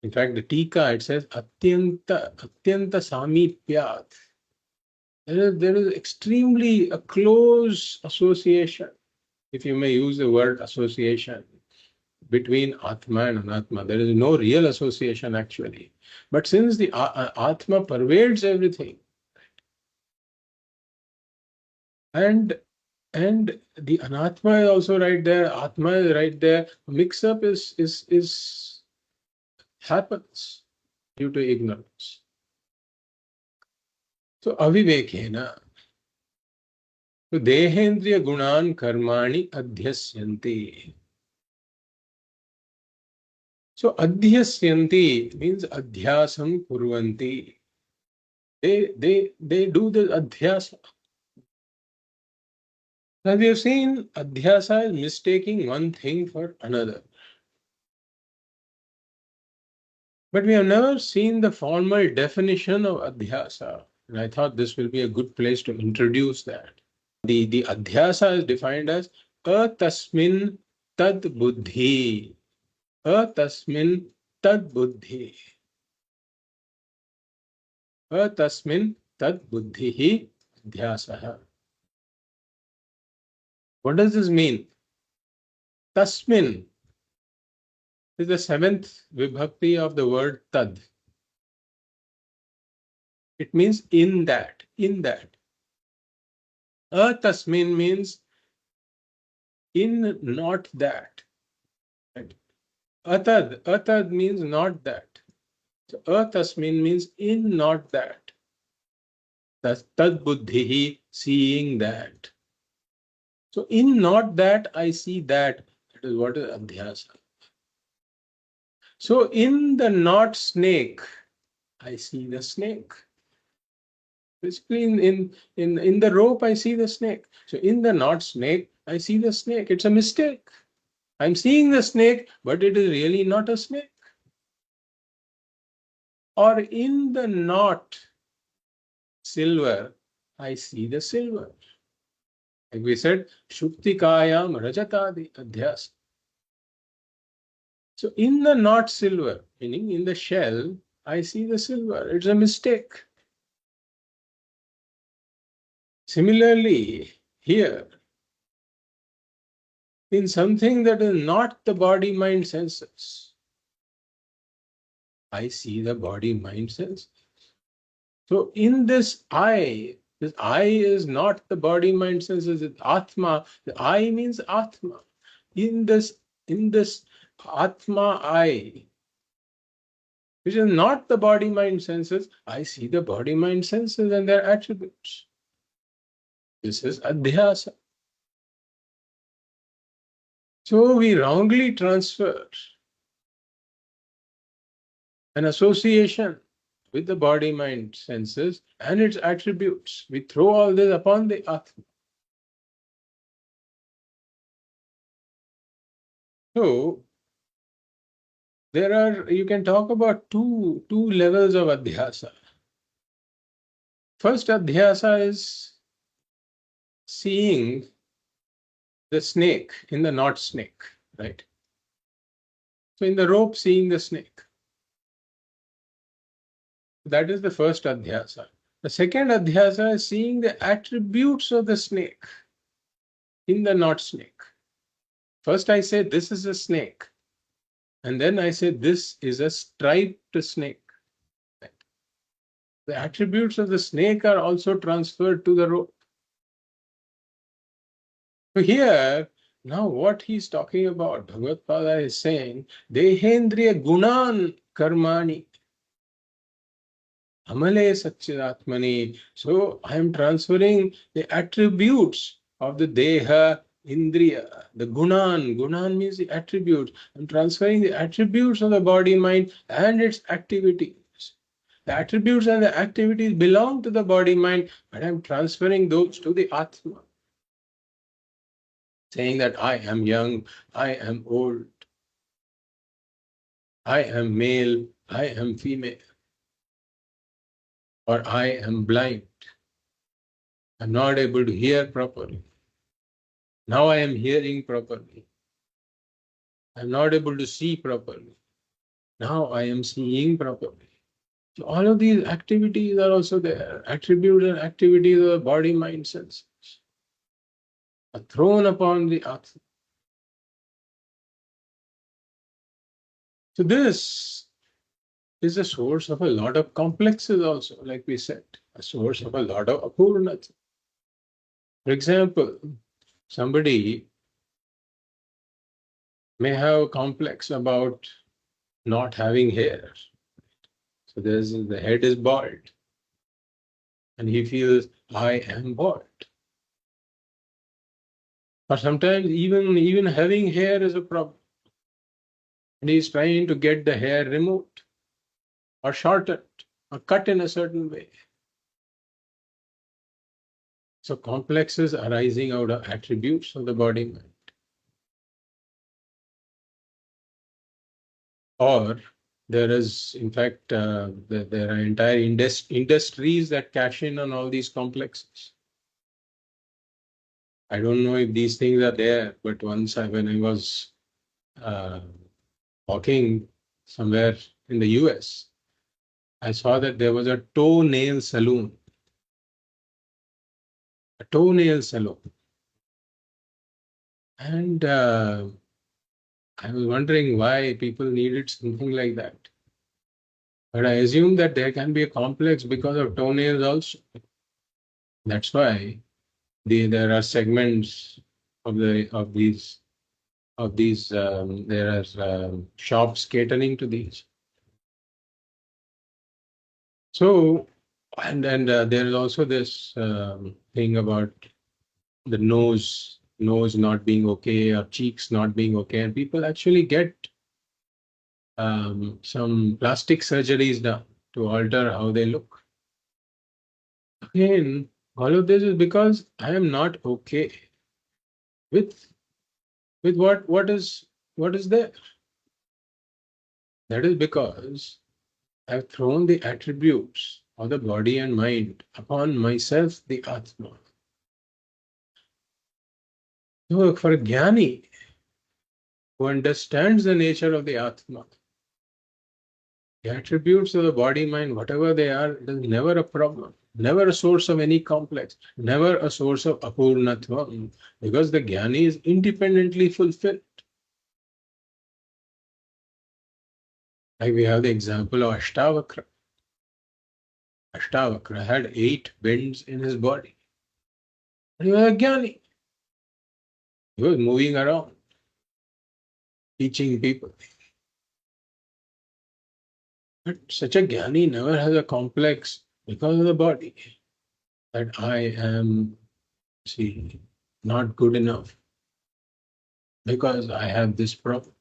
In fact, the tika, it says atyanta samipyat. There is extremely a close association, if you may use the word association, between Atma and Anatma. There is no real association actually. But since the Atma pervades everything, and the Anatma is also right there, Atma is right there, mix up is happens due to ignorance. So avivekena. So dehendriya gunan karmani adhyasyanti. So adhyasyanti means adhyasam kurvanti. They do the adhyasa. Now we have seen adhyasa is mistaking one thing for another. But we have never seen the formal definition of adhyasa. And I thought this will be a good place to introduce that. The adhyasa is defined as atasmin tad buddhi. Atasmin tad buddhi. Atasmin tad buddhi adhyasa. What does this mean? Tasmin is the seventh vibhakti of the word tad. It means in that, in that. Atasmin means in not that. Right? Atad means not that. So atasmin means in not that. That's tad buddhi, seeing that. So in not that, I see that. That is what is adhyasa. So in the not snake, I see the snake. Basically, in the rope, I see the snake. So in the not snake, I see the snake. It's a mistake. I'm seeing the snake, but it is really not a snake. Or in the not silver, I see the silver. Like we said, Shuktikayam Rajatadi Adhyas. So in the not silver, meaning in the shell, I see the silver. It's a mistake. Similarly, here, in something that is not the body, mind, senses. I see the body, mind, senses. So in this I is not the body, mind, senses, it's Atma. The I means Atma. In this Atma I, which is not the body, mind, senses, I see the body, mind, senses and their attributes. This is Adhyasa. So we wrongly transfer an association with the body, mind, senses and its attributes. We throw all this upon the Atma. So you can talk about two levels of Adhyasa. First Adhyasa is seeing the snake in the not snake, right? So in the rope, seeing the snake. That is the first Adhyasa. The second Adhyasa is seeing the attributes of the snake in the not snake. First I say this is a snake. And then I say this is a striped snake. The attributes of the snake are also transferred to the rope. So here, now what he's talking about, Bhagavad is saying, Dehendriya Gunan Karmani Amale Satchidatmani. So I am transferring the attributes of the Deha, Indriya, the Gunan. Gunan means the attributes. I'm transferring the attributes of the body, mind, and its activities. The attributes and the activities belong to the body, mind, but I'm transferring those to the Atma. Saying that I am young, I am old, I am male, I am female, or I am blind. I'm not able to hear properly. Now I am hearing properly. I'm not able to see properly. Now I am seeing properly. So all of these activities are also there. Attributes and activities of the body, mind, senses are thrown upon the Atma. So this is a source of a lot of complexes also, like we said, a source of a lot of apurnatvam. For example, somebody may have a complex about not having hair. So the head is bald. And he feels, I am bald. Or sometimes even having hair is a problem. And he's trying to get the hair removed or shortened or cut in a certain way. So complexes arising out of attributes of the body mind. Or there is, in fact, there are entire industries that cash in on all these complexes. I don't know if these things are there, but once when I was uh, walking somewhere in the US, I saw that there was a toenail salon. A toenail salon. And I was wondering why people needed something like that. But I assume that there can be a complex because of toenails also. That's why there are segments of these there are shops catering to these. So there is also this thing about the nose not being okay or cheeks not being okay, and people actually get some plastic surgeries done to alter how they look. Again, all of this is because I am not okay with what is there. That is because I've thrown the attributes of the body and mind upon myself, the Atma. So for a Jnani who understands the nature of the Atma, the attributes of the body, mind, whatever they are, it is never a problem. never a source of any complex, never a source of apurnatvam, because the jnani is independently fulfilled. Like we have the example of Ashtavakra. Ashtavakra had 8 bends in his body. He was a jnani. He was moving around, teaching people. But such a jnani never has a complex because of the body. That I am, see, not good enough because I have this problem.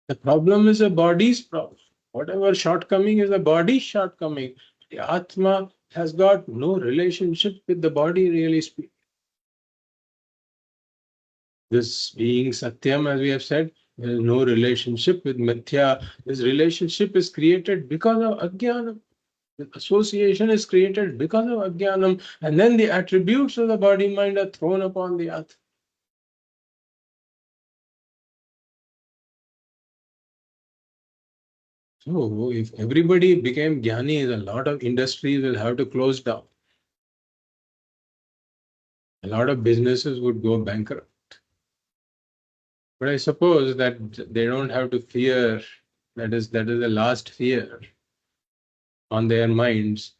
The problem is a body's problem. Whatever shortcoming is a body's shortcoming. The Atma has got no relationship with the body, really speaking. This being Satyam, as we have said, there is no relationship with Mithya. This relationship is created because of Ajnanam. The association is created because of Ajnanam, and then the attributes of the body mind are thrown upon the Atma. So, if everybody became Jnanis, a lot of industries will have to close down. A lot of businesses would go bankrupt. But I suppose that they don't have to fear. That is the last fear on their minds,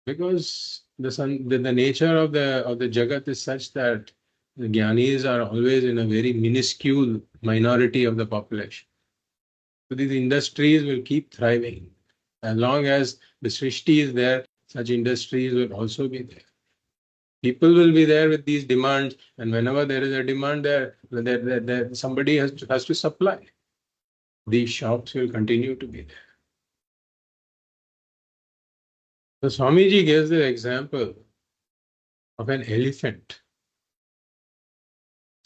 because the nature of the Jagat is such that the Jnanis are always in a very minuscule minority of the population. So these industries will keep thriving. As long as the Srishti is there, such industries will also be there. People will be there with these demands, and whenever there is a demand there somebody has to supply. These shops will continue to be there. So Swamiji gives the example of an elephant.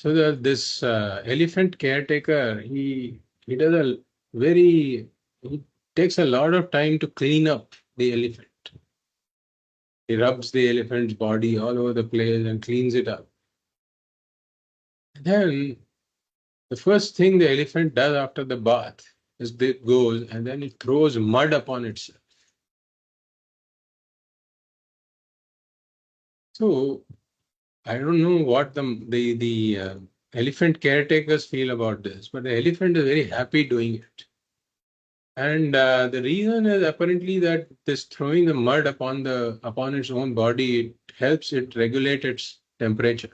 So this elephant caretaker, he does a very he takes a lot of time to clean up the elephant. He rubs the elephant's body all over the place and cleans it up. And then the first thing the elephant does after the bath is it goes and then it throws mud upon itself. So I don't know what the elephant caretakers feel about this, but the elephant is very happy doing it. And the reason is apparently that this throwing the mud upon its own body, it helps it regulate its temperature.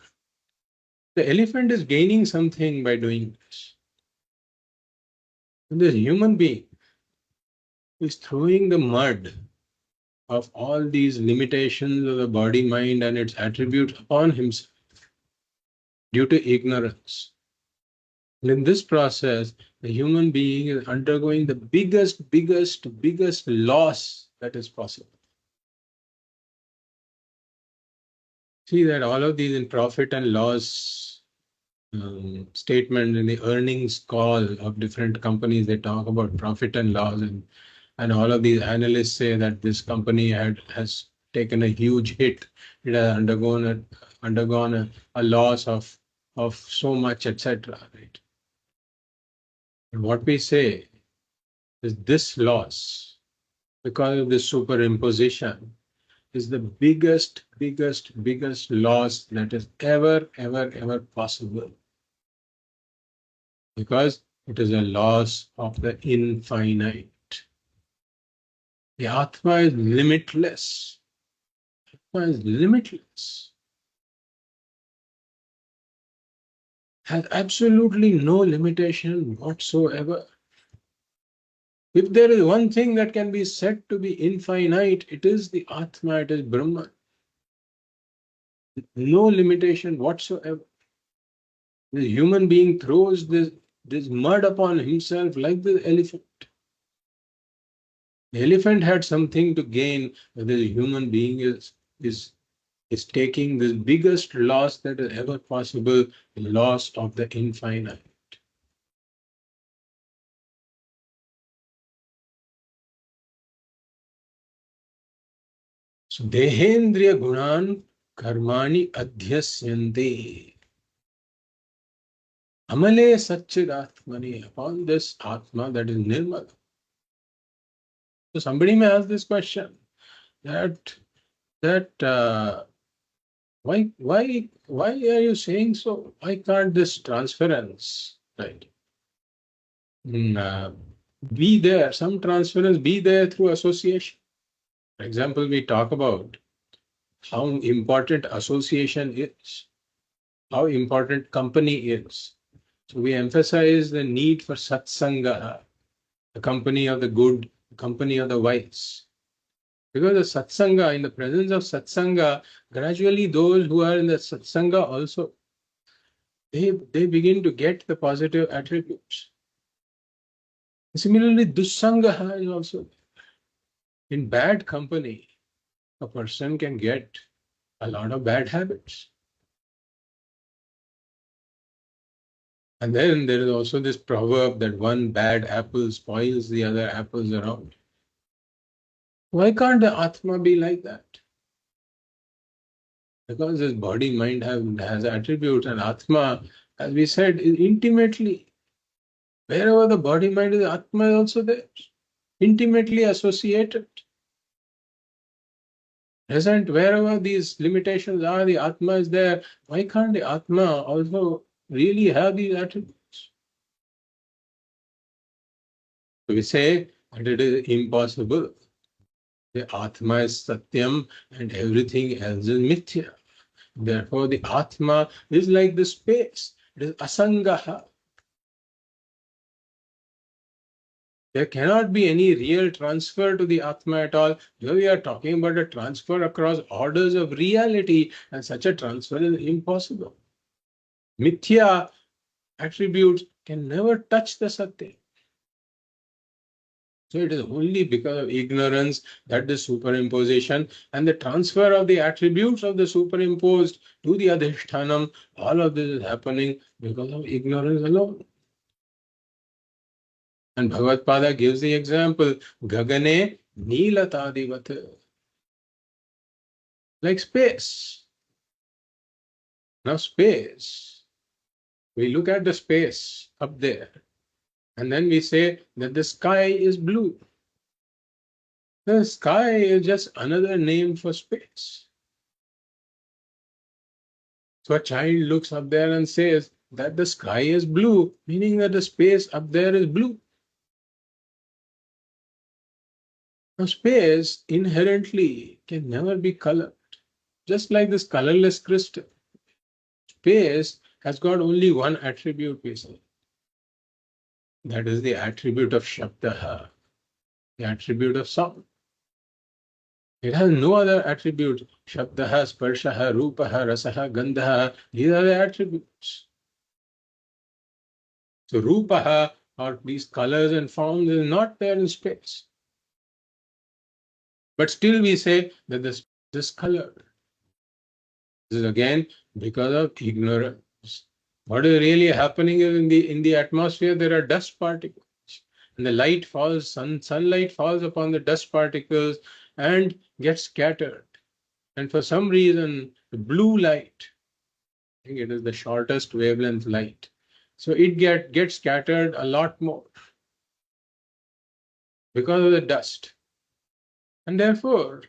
The elephant is gaining something by doing this. And this human being is throwing the mud of all these limitations of the body, mind, and its attributes upon himself due to ignorance. And in this process, the human being is undergoing the biggest loss that is possible. See that all of these in profit and loss statement in the earnings call of different companies, they talk about profit and loss, and all of these analysts say that this company has taken a huge hit. It has undergone a loss of so much, etc. Right? And what we say is this loss, because of this superimposition, is the biggest loss that is ever possible. Because it is a loss of the infinite. The Atma is limitless. Atma is limitless. Has absolutely no limitation whatsoever. If there is one thing that can be said to be infinite, it is the Atma, it is Brahman. No limitation whatsoever. The human being throws this mud upon himself like the elephant. The elephant had something to gain, but the human being is taking the biggest loss that is ever possible, the loss of the infinite. So Dehendriya Gunan Karmani Adhyasyanti. Amale Satchidatmani, upon this Atma that is Nirmala. So somebody may ask this question, that why are you saying so? Why can't this transference, right? Be there, some transference be there through association. For example, we talk about how important association is, how important company is. So we emphasize the need for satsanga, the company of the good, the company of the wise. Because the satsanga, in the presence of satsanga, gradually those who are in the satsanga also, they begin to get the positive attributes. Similarly, dussanga is also in bad company. A person can get a lot of bad habits. And then there is also this proverb that one bad apple spoils the other apples around. Why can't the Atma be like that? Because this body mind has attributes, and Atma, as we said, is intimately. Wherever the body mind is, Atma is also there, intimately associated. Present, wherever these limitations are, the Atma is there. Why can't the Atma also really have these attributes? So we say that it is impossible. The Atma is Satyam and everything else is Mithya. Therefore, the Atma is like the space. It is Asangaha. There cannot be any real transfer to the Atma at all. Here we are talking about a transfer across orders of reality, and such a transfer is impossible. Mithya attributes can never touch the Satya. So it is only because of ignorance that the superimposition and the transfer of the attributes of the superimposed to the adhishthanam, all of this is happening because of ignorance alone. And Bhagavad Pada gives the example, Gagane Nilatadivat, like space. Now space, we look at the space up there, and then we say that the sky is blue. The sky is just another name for space. So a child looks up there and says that the sky is blue, meaning that the space up there is blue. Now space inherently can never be colored, just like this colorless crystal. Space has got only one attribute, we say. That is the attribute of Shabdaha, the attribute of sound. It has no other attributes. Shabdaha, Sparshaha, Rupaha, Rasaha, Gandhaha. These are the attributes. So Rupaha, or these colors and forms, is not there in space. But still we say that this is colored. This is again because of ignorance. What is really happening is in the atmosphere there are dust particles. And the light falls, sunlight falls upon the dust particles and gets scattered. And for some reason, the blue light, I think it is the shortest wavelength light. So it gets scattered a lot more because of the dust. And therefore,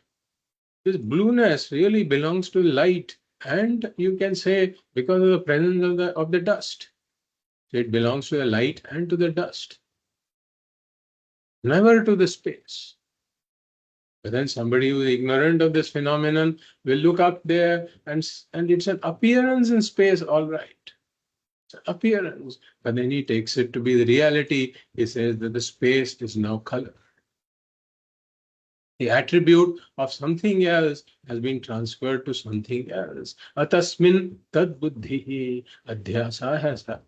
this blueness really belongs to light, and you can say because of the presence of the dust. So it belongs to the light and to the dust, never to the space. But then somebody who is ignorant of this phenomenon will look up there and it's an appearance in space, all right. It's an appearance. But then he takes it to be the reality. He says that the space is now color. The attribute of something else has been transferred to something else. Atasmin tad buddhi adhyasa has happened.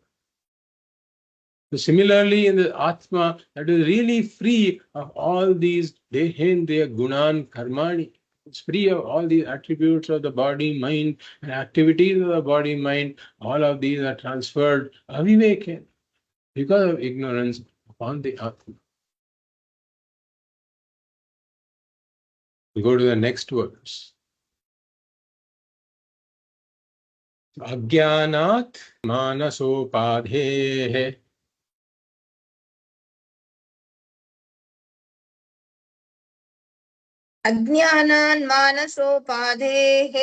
So similarly, in the Atma, that is really free of all these dehendriya gunan karmani. It's free of all these attributes of the body, mind, and activities of the body, mind. All of these are transferred aviveken because of ignorance upon the Atma. We go to the next verse. Ajnanat manasopadhe अज्ञानान् मानसोपाधेः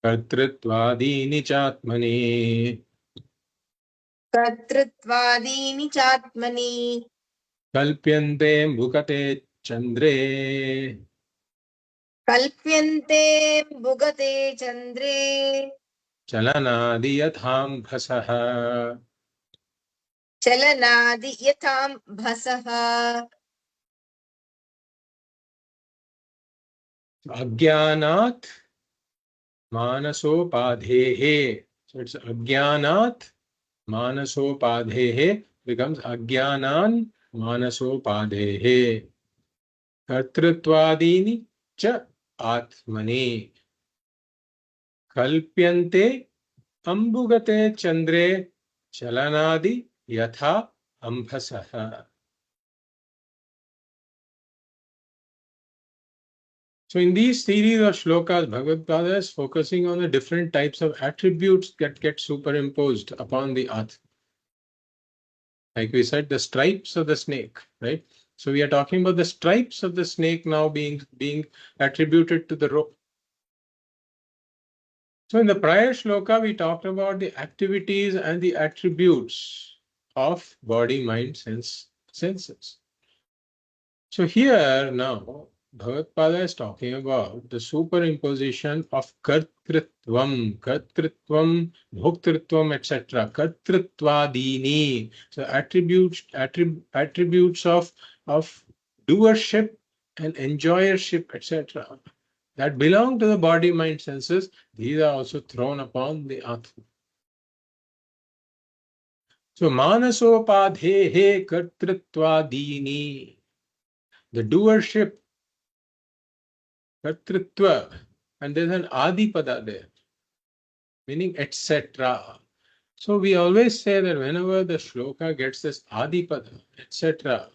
कर्तृत्वादीनि चात्मनि कर्तृत्वादीनि चात्मनि कल्प्यन्ते मुकते चन्द्रे कल्प्यन्ते भुगते चन्द्रे चलनादि यथाम्भसः चलनादि यथाम्भसः अज्ञानात् मानसोपाधेः. So it's अज्ञानात् मानसोपाधेः becomes अज्ञानान् मानसोपाधेः. कर्तृत्वादीनि च आत्मनि कल्प्यन्ते अम्बुगते चन्द्रे चलनादि यथा अम्भसः. So in these series of shlokas, Bhagavad is focusing on the different types of attributes that get superimposed upon the Atma. Like we said, the stripes of the snake, right? So we are talking about the stripes of the snake now being attributed to the rope. So in the prior shloka, we talked about the activities and the attributes of body, mind, senses. So here now, Bhagavad is talking about the superimposition of kartritvam, bhoktritvam, etc. Kartritvadini. So attributes of doership and enjoyership, etc. That belong to the body, mind, senses. These are also thrown upon the Atma. So manasopadhehe kartritvadini. The doership, kartritva, and there's an adipada there, meaning etc. So we always say that whenever the shloka gets this adipada, etc.,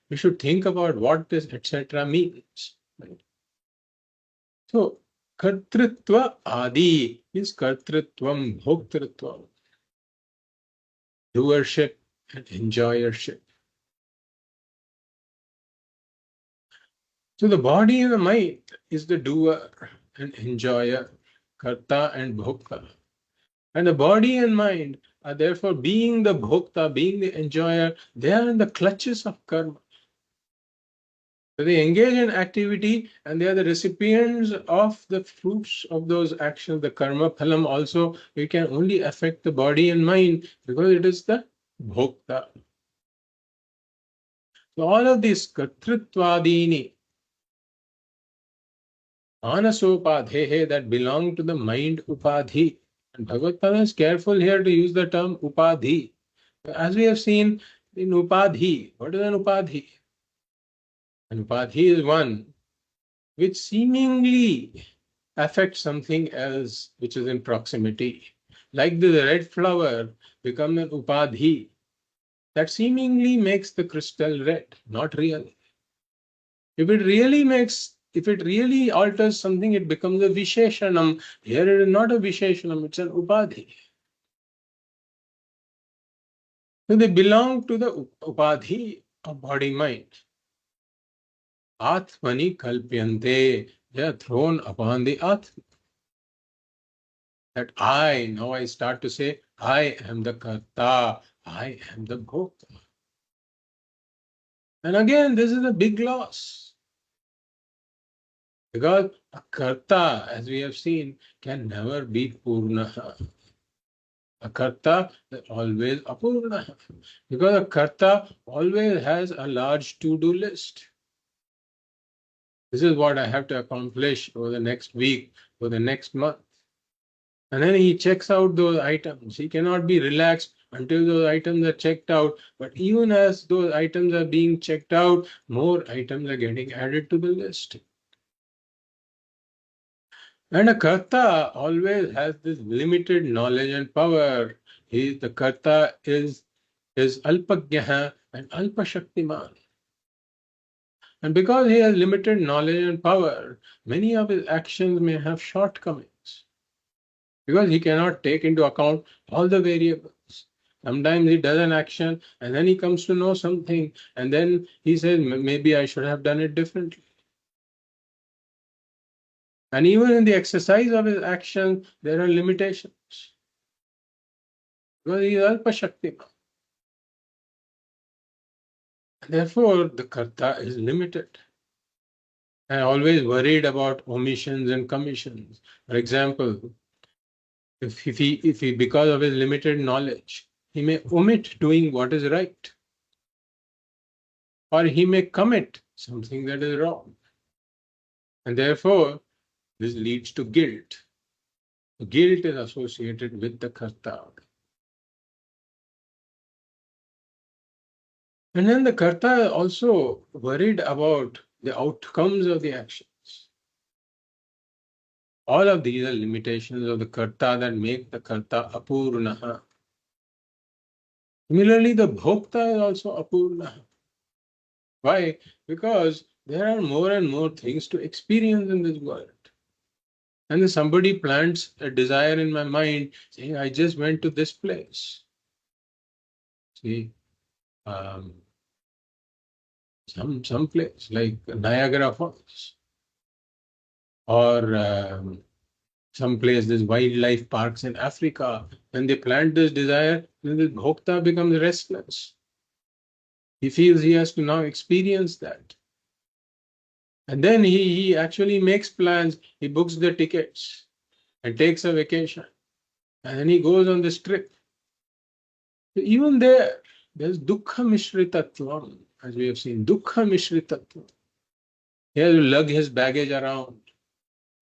we should think about what this etc. means. Right? So kartritva adi is kartritvam, bhoktritvam, doership and enjoyership. So the body and the mind is the doer and enjoyer, karta and bhokta. And the body and mind are therefore being the bhokta, being the enjoyer, they are in the clutches of karma. So they engage in activity and they are the recipients of the fruits of those actions. The karma phalam also, it can only affect the body and mind because it is the bhokta. So all of these kartritvadini, manasopadhehe that belong to the mind upadhi. And Bhagavad is careful here to use the term upadhi. As we have seen in upadhi, what is an upadhi? An upadhi is one which seemingly affects something else which is in proximity. Like the red flower become an upadhi that seemingly makes the crystal red, not really. If it really alters something, it becomes a visheshanam. Here it is not a visheshanam, it's an upadhi. So they belong to the upadhi of body mind. Atmani kalpyante. They are thrown upon the Atma. That now I start to say, I am the karta, I am the bhokta. And again, this is a big loss. Because a karta, as we have seen, can never be purna. A karta is always apurna. Because a karta always has a large to-do list. This is what I have to accomplish over the next week, over the next month. And then he checks out those items. He cannot be relaxed until those items are checked out. But even as those items are being checked out, more items are getting added to the list. And a karta always has this limited knowledge and power. The karta is alpagyaha and alpashaktiman. And because he has limited knowledge and power, many of his actions may have shortcomings. Because he cannot take into account all the variables. Sometimes he does an action and then he comes to know something and then he says, maybe I should have done it differently. And even in the exercise of his action, there are limitations. Because he is Alpa Shakti. Therefore, the Karta is limited. And always worried about omissions and commissions. For example, if he, because of his limited knowledge, he may omit doing what is right, or he may commit something that is wrong. And therefore, this leads to guilt. Guilt is associated with the Karta. And then the Karta is also worried about the outcomes of the actions. All of these are limitations of the Karta that make the Karta apurnaha. Similarly, the Bhokta is also apurnaha. Why? Because there are more and more things to experience in this world. And then somebody plants a desire in my mind, saying, I just went to this place. See, um, some place like Niagara Falls, or some place, there's wildlife parks in Africa. When they plant this desire, then the bhokta becomes restless. He feels he has to now experience that. And then he actually makes plans, he books the tickets and takes a vacation. And then he goes on this trip. So even there's dukkha mishritatvam, as we have seen, dukkha mishritatvam. He has to lug his baggage around.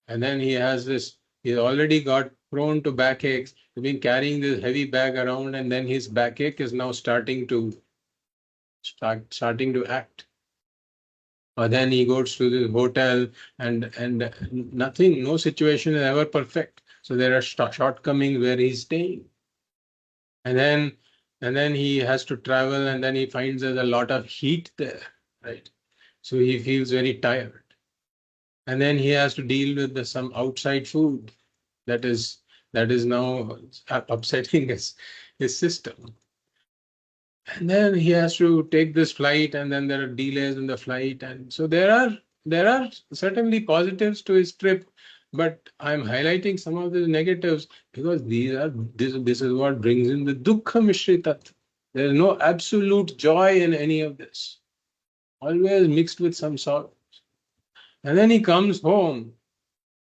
And then he's already got prone to backaches. He's been carrying this heavy bag around, and then his backache is now starting to act. Or then he goes to the hotel, and nothing, no situation is ever perfect. So there are shortcomings where he's staying. And then he has to travel, and then he finds there's a lot of heat there, right? So he feels very tired. And then he has to deal with some outside food that is now upsetting his system. And then he has to take this flight, and then there are delays in the flight, and so there are certainly positives to his trip, but I'm highlighting some of the negatives because this is what brings in the dukkha mishritat. There is no absolute joy in any of this, always mixed with some sorrow. And then he comes home,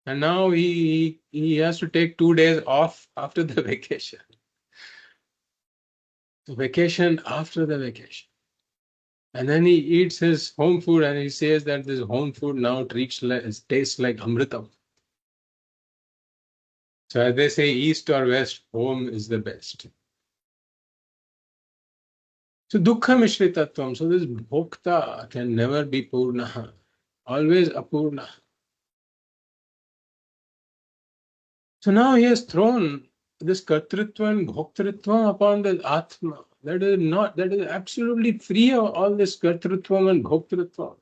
and now he has to take 2 days off after the vacation. The vacation after the vacation. And then he eats his home food, and he says that this home food now tastes like amritam. So as they say, east or west, home is the best. So dukkha mishritatvam. So this bhokta can never be purnaha, always apurna. So now he has thrown this kartritva and bhoktritva upon the Atma. That is absolutely free of all this kartritva and bhoktritva.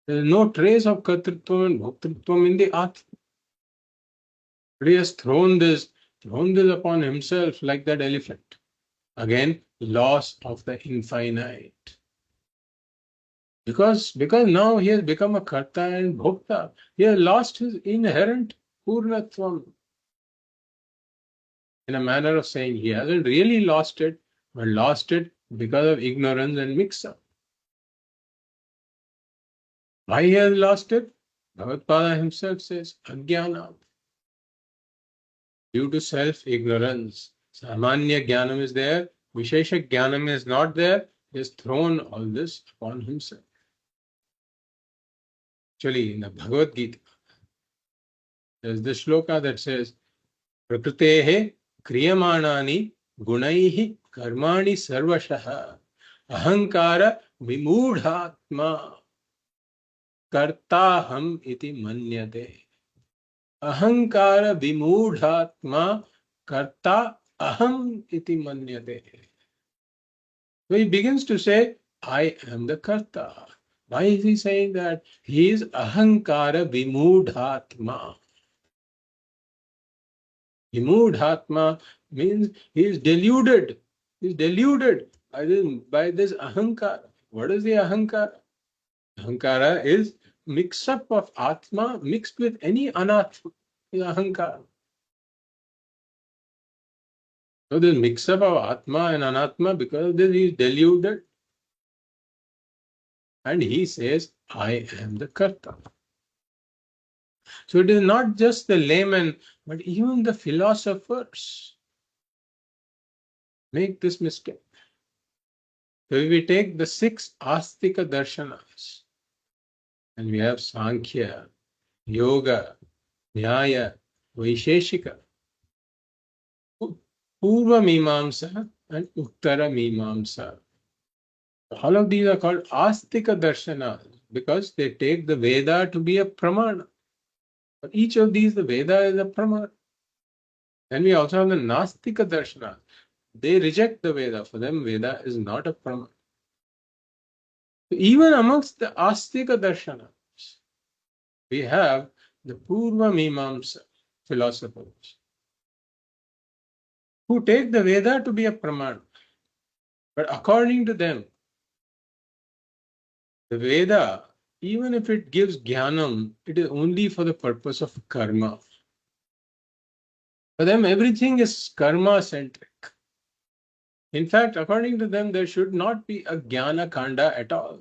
There is no trace of kartritva and bhoktritva in the Atma. But he has thrown this upon himself like that elephant. Again, loss of the infinite. Because now he has become a karta and bhokta. He has lost his inherent purnatvam. In a manner of saying, he hasn't really lost it, but lost it because of ignorance and mix-up. Why he has lost it? Bhagavad himself says, Ajnana. Due to self-ignorance. Samanya Jnanam is there, Vishesha Jnanam is not there. He has thrown all this upon himself. Actually, in the Bhagavad Gita, there's this shloka that says, Prakritehe kriyamanani gunaihi karmani sarvashaha ahankara vimudhatma kartaham iti manyate. Ahankara vimudhatma karta aham iti manyate. So he begins to say, I am the karta. Why is he saying that? He is ahankara vimudhatma. Vimudhatma means he is deluded. He is deluded by this ahankara. What is the ahankara? Ahankara is mix-up of Atma mixed with any Anatma, is Ahankara. So this mix-up of Atma and Anatma, because of this he is deluded. And he says, I am the Karta. So it is not just the layman, but even the philosophers make this mistake. So if we take the six Astika Darshanas, and we have Sankhya, Yoga, Nyaya, Vaisheshika, Purva Mimamsa, and Uttara Mimamsa. All of these are called Astika Darshanas because they take the Veda to be a pramana. For each of these, the Veda is a pramana. Then we also have the Nastika Darshanas. They reject the Veda. For them, Veda is not a pramana. Even amongst the Astika Darshanas, we have the Purva Mimamsa philosophers who take the Veda to be a pramana. But according to them, the Veda, even if it gives jnanam, it is only for the purpose of karma. For them, everything is karma-centric. In fact, according to them, there should not be a jnana kanda at all.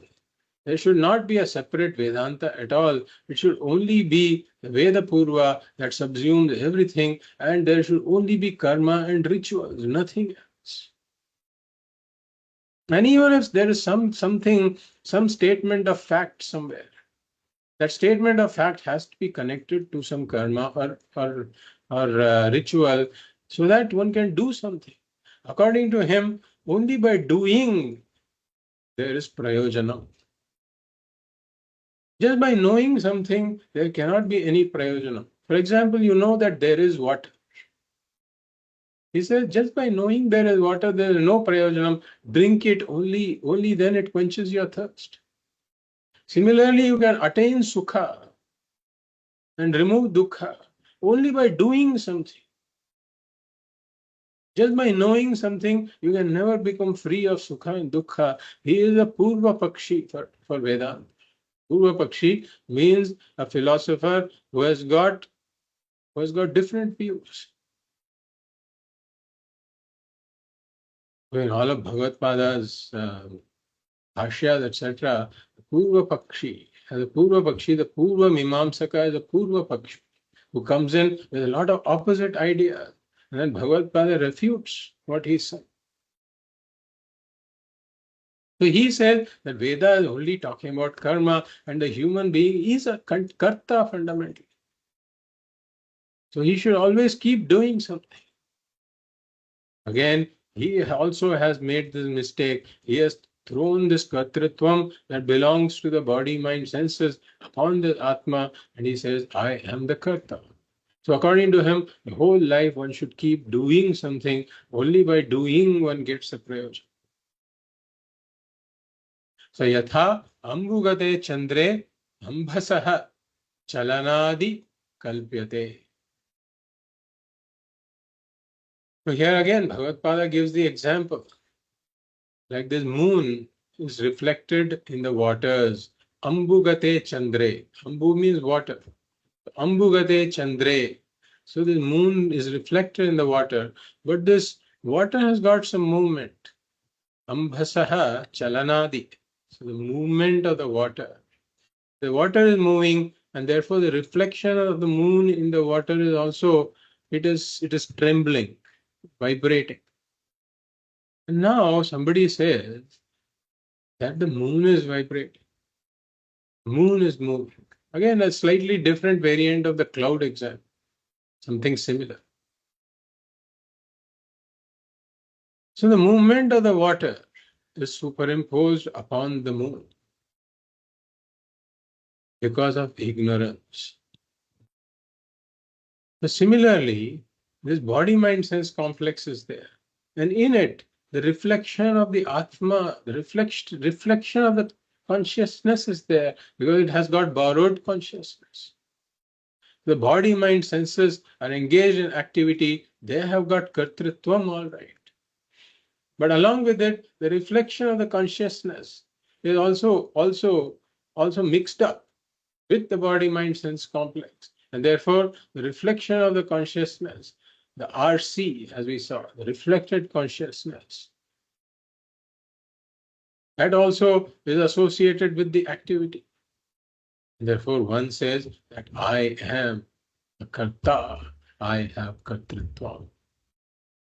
There should not be a separate Vedanta at all. It should only be the Veda Purva that subsumes everything, and there should only be karma and rituals, nothing else. And even if there is some statement of fact somewhere, that statement of fact has to be connected to some karma or ritual so that one can do something. According to him, only by doing there is prayojana. Just by knowing something, there cannot be any prayojana. For example, you know that there is water. He says, just by knowing there is water, there is no prayojanam. Drink it, only then it quenches your thirst. Similarly, you can attain sukha and remove dukkha only by doing something. Just by knowing something, you can never become free of sukha and dukkha. He is a purva pakshi for Vedanta. Purva pakshi means a philosopher who has got different views. In all of Bhagavad Pada's bhashyas, etc., Purva Pakshi, as a Purva Pakshi, the Purva Mimamsaka is a Purva Pakshi who comes in with a lot of opposite ideas. And then Bhagavad Pada refutes what he said. So he said that Veda is only talking about karma and the human being is a karta fundamentally. So he should always keep doing something. Again, he also has made this mistake. He has thrown this kartritvam that belongs to the body, mind, senses upon the Atma, and he says, I am the karta. So according to him, the whole life one should keep doing something. Only by doing one gets a prayojana. So yatha ambugate chandre ambhasaha chalanadi kalpyate. So here again, Bhagavad Pada gives the example. Like this moon is reflected in the waters. Ambugate chandre. Ambu means water. Ambugate chandre. So the moon is reflected in the water, but this water has got some movement. Ambhasaha chalanadi. So the movement of the water. The water is moving, and therefore the reflection of the moon in the water is also it is trembling, vibrating. And now somebody says that the moon is vibrating. Moon is moving. Again, a slightly different variant of the cloud example. Something similar. So the movement of the water is superimposed upon the moon because of ignorance. So similarly, this body mind sense complex is there. And in it, the reflection of the Atma, the reflection of the consciousness is there because it has got borrowed consciousness. The body mind senses are engaged in activity, they have got kartritvam all right. But along with it, the reflection of the consciousness is also mixed up. with the body mind sense complex. And therefore, the reflection of the consciousness, the RC, as we saw, the reflected consciousness, that also is associated with the activity. Therefore, one says that I am a karta, I have kartritvam.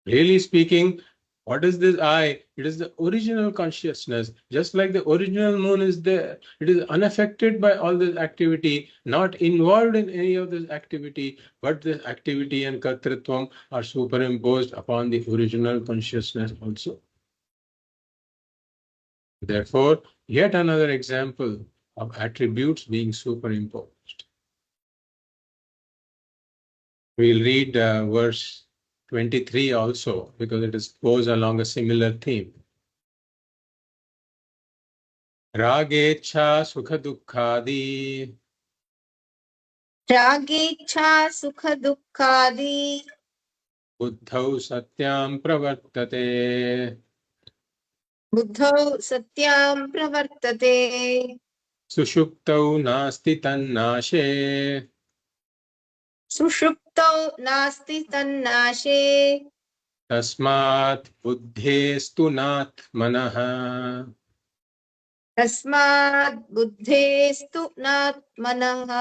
Really speaking, what is this I? It is the original consciousness. Just like the original moon is there, it is unaffected by all this activity, not involved in any of this activity, but this activity and kartritvam are superimposed upon the original consciousness also. Therefore, yet another example of attributes being superimposed. We'll read verse 23 also, because it goes along a similar theme. रागेच्छा सुख दुःखादि रागेच्छा सुख दुःखादि बुद्धौ सत्यां प्रवर्तते बुद्धौ सत्यां प्रवर्तते सुषुप्तौ नास्ति तन्नाशे सुषुप्तौ नास्ति तन्नाशे तस्मात् बुद्धेस्तु नात्मनः तस्मात् बुद्धेस्तु नात्मनः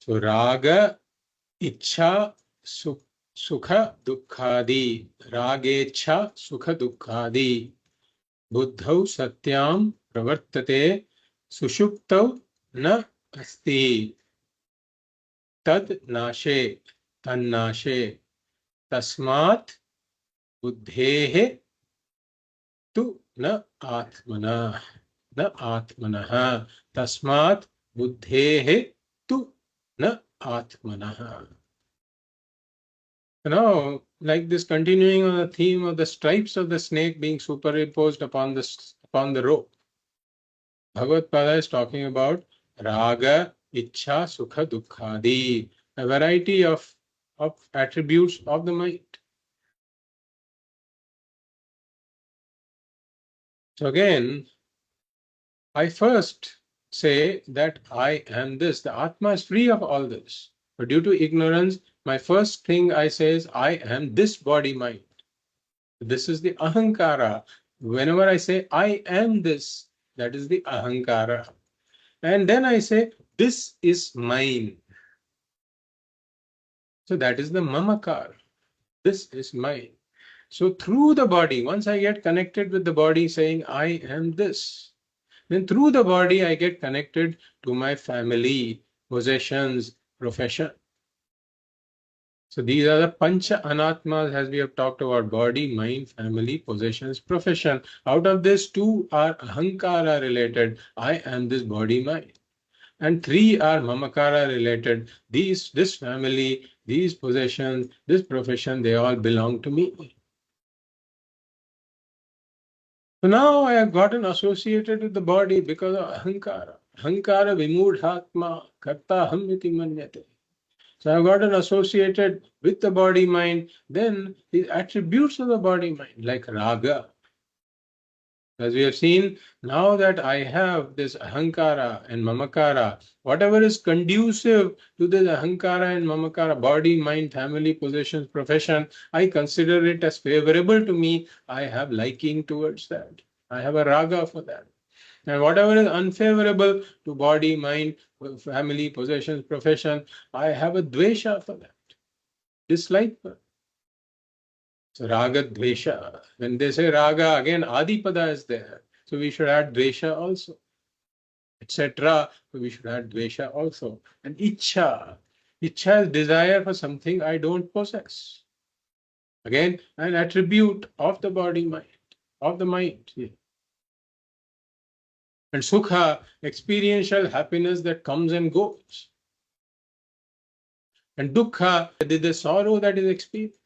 So raga, ichha, sukha, dukkhadi. Ragecha, sukha, dukkhadi. Buddhau satyam pravartate sushuptau na asti. Tad nashe, tannashe. Tasmat buddhehe tu na atmana. Na atmanaha. Tasmat buddhehe tu na atmanaha. Now, like this, continuing on the theme of the stripes of the snake being superimposed upon the rope, Bhagavad Pada is talking about raga, ichha, sukha, dukkhadi, a variety of attributes of the mind. So again, I first say that I am this. The Atma is free of all this. But due to ignorance, my first thing I say is I am this body mind. This is the ahankara. Whenever I say I am this, that is the ahankara. And then I say this is mine. So that is the mamakar. This is mine. So through the body, once I get connected with the body saying I am this, then through the body I get connected to my family, possessions, profession. So these are the pancha anatmas, as we have talked about: body, mind, family, possessions, profession. Out of this, two are ahankara related. I am this body, mind. And three are mamakara related. This family, these possessions, this profession, they all belong to me. So now I have gotten associated with the body because of ahankara. Ahankara vimudhatma karta ham iti manyate. So I've gotten associated with the body mind, then the attributes of the body mind, like raga. As we have seen, now that I have this ahankara and mamakara, whatever is conducive to this ahankara and mamakara, body, mind, family, possessions, profession, I consider it as favorable to me. I have liking towards that. I have a raga for that. And whatever is unfavorable to body, mind, family, possessions, profession, I have a dvesha for that. Dislike for. So raga, dvesha. When they say raga, again adipada is there. So we should add dvesha also. Etc. So we should add dvesha also. And ichha. Ichha is desire for something I don't possess. Again, an attribute of the body mind, of the mind. Yeah. And sukha, experiential happiness that comes and goes. And dukkha, the sorrow that is experienced.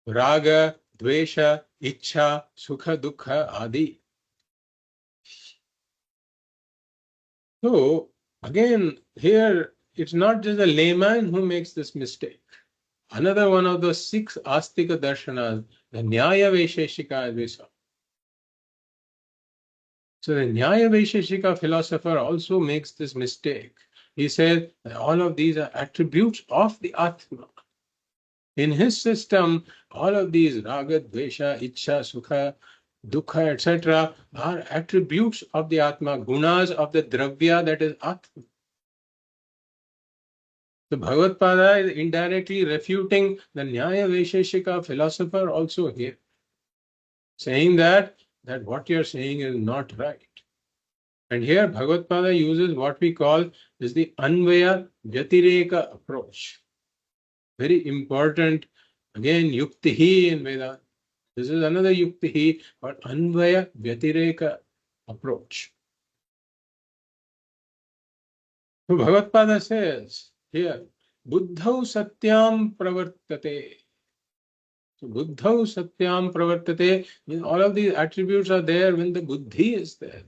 Raga, dvesha, ichha, sukha, dukkha, adi. So, again, here it's not just a layman who makes this mistake. Another one of those 6 astika darshanas, the Nyaya Vaisheshika, as we saw. So the Nyaya Vaisheshika philosopher also makes this mistake. He says that all of these are attributes of the Atma. In his system, all of these raga, dvesha, ichha, sukha, dukkha, etc. are attributes of the Atma, gunas of the dravya that is Atma. So Bhagavad Pada is indirectly refuting the Nyaya Vaisheshika philosopher also here, saying that what you're saying is not right. And here Bhagavad Pada uses what we call is the Anvaya Vyatireka approach. Very important, again, yuktihi in Vedanta. This is another yuktihi or Anvaya Vyatireka approach. So Bhagavad Pada says here, Buddhau Satyam Pravartate. So Buddhau Satyam Pravartate means all of these attributes are there when the Buddhi is there.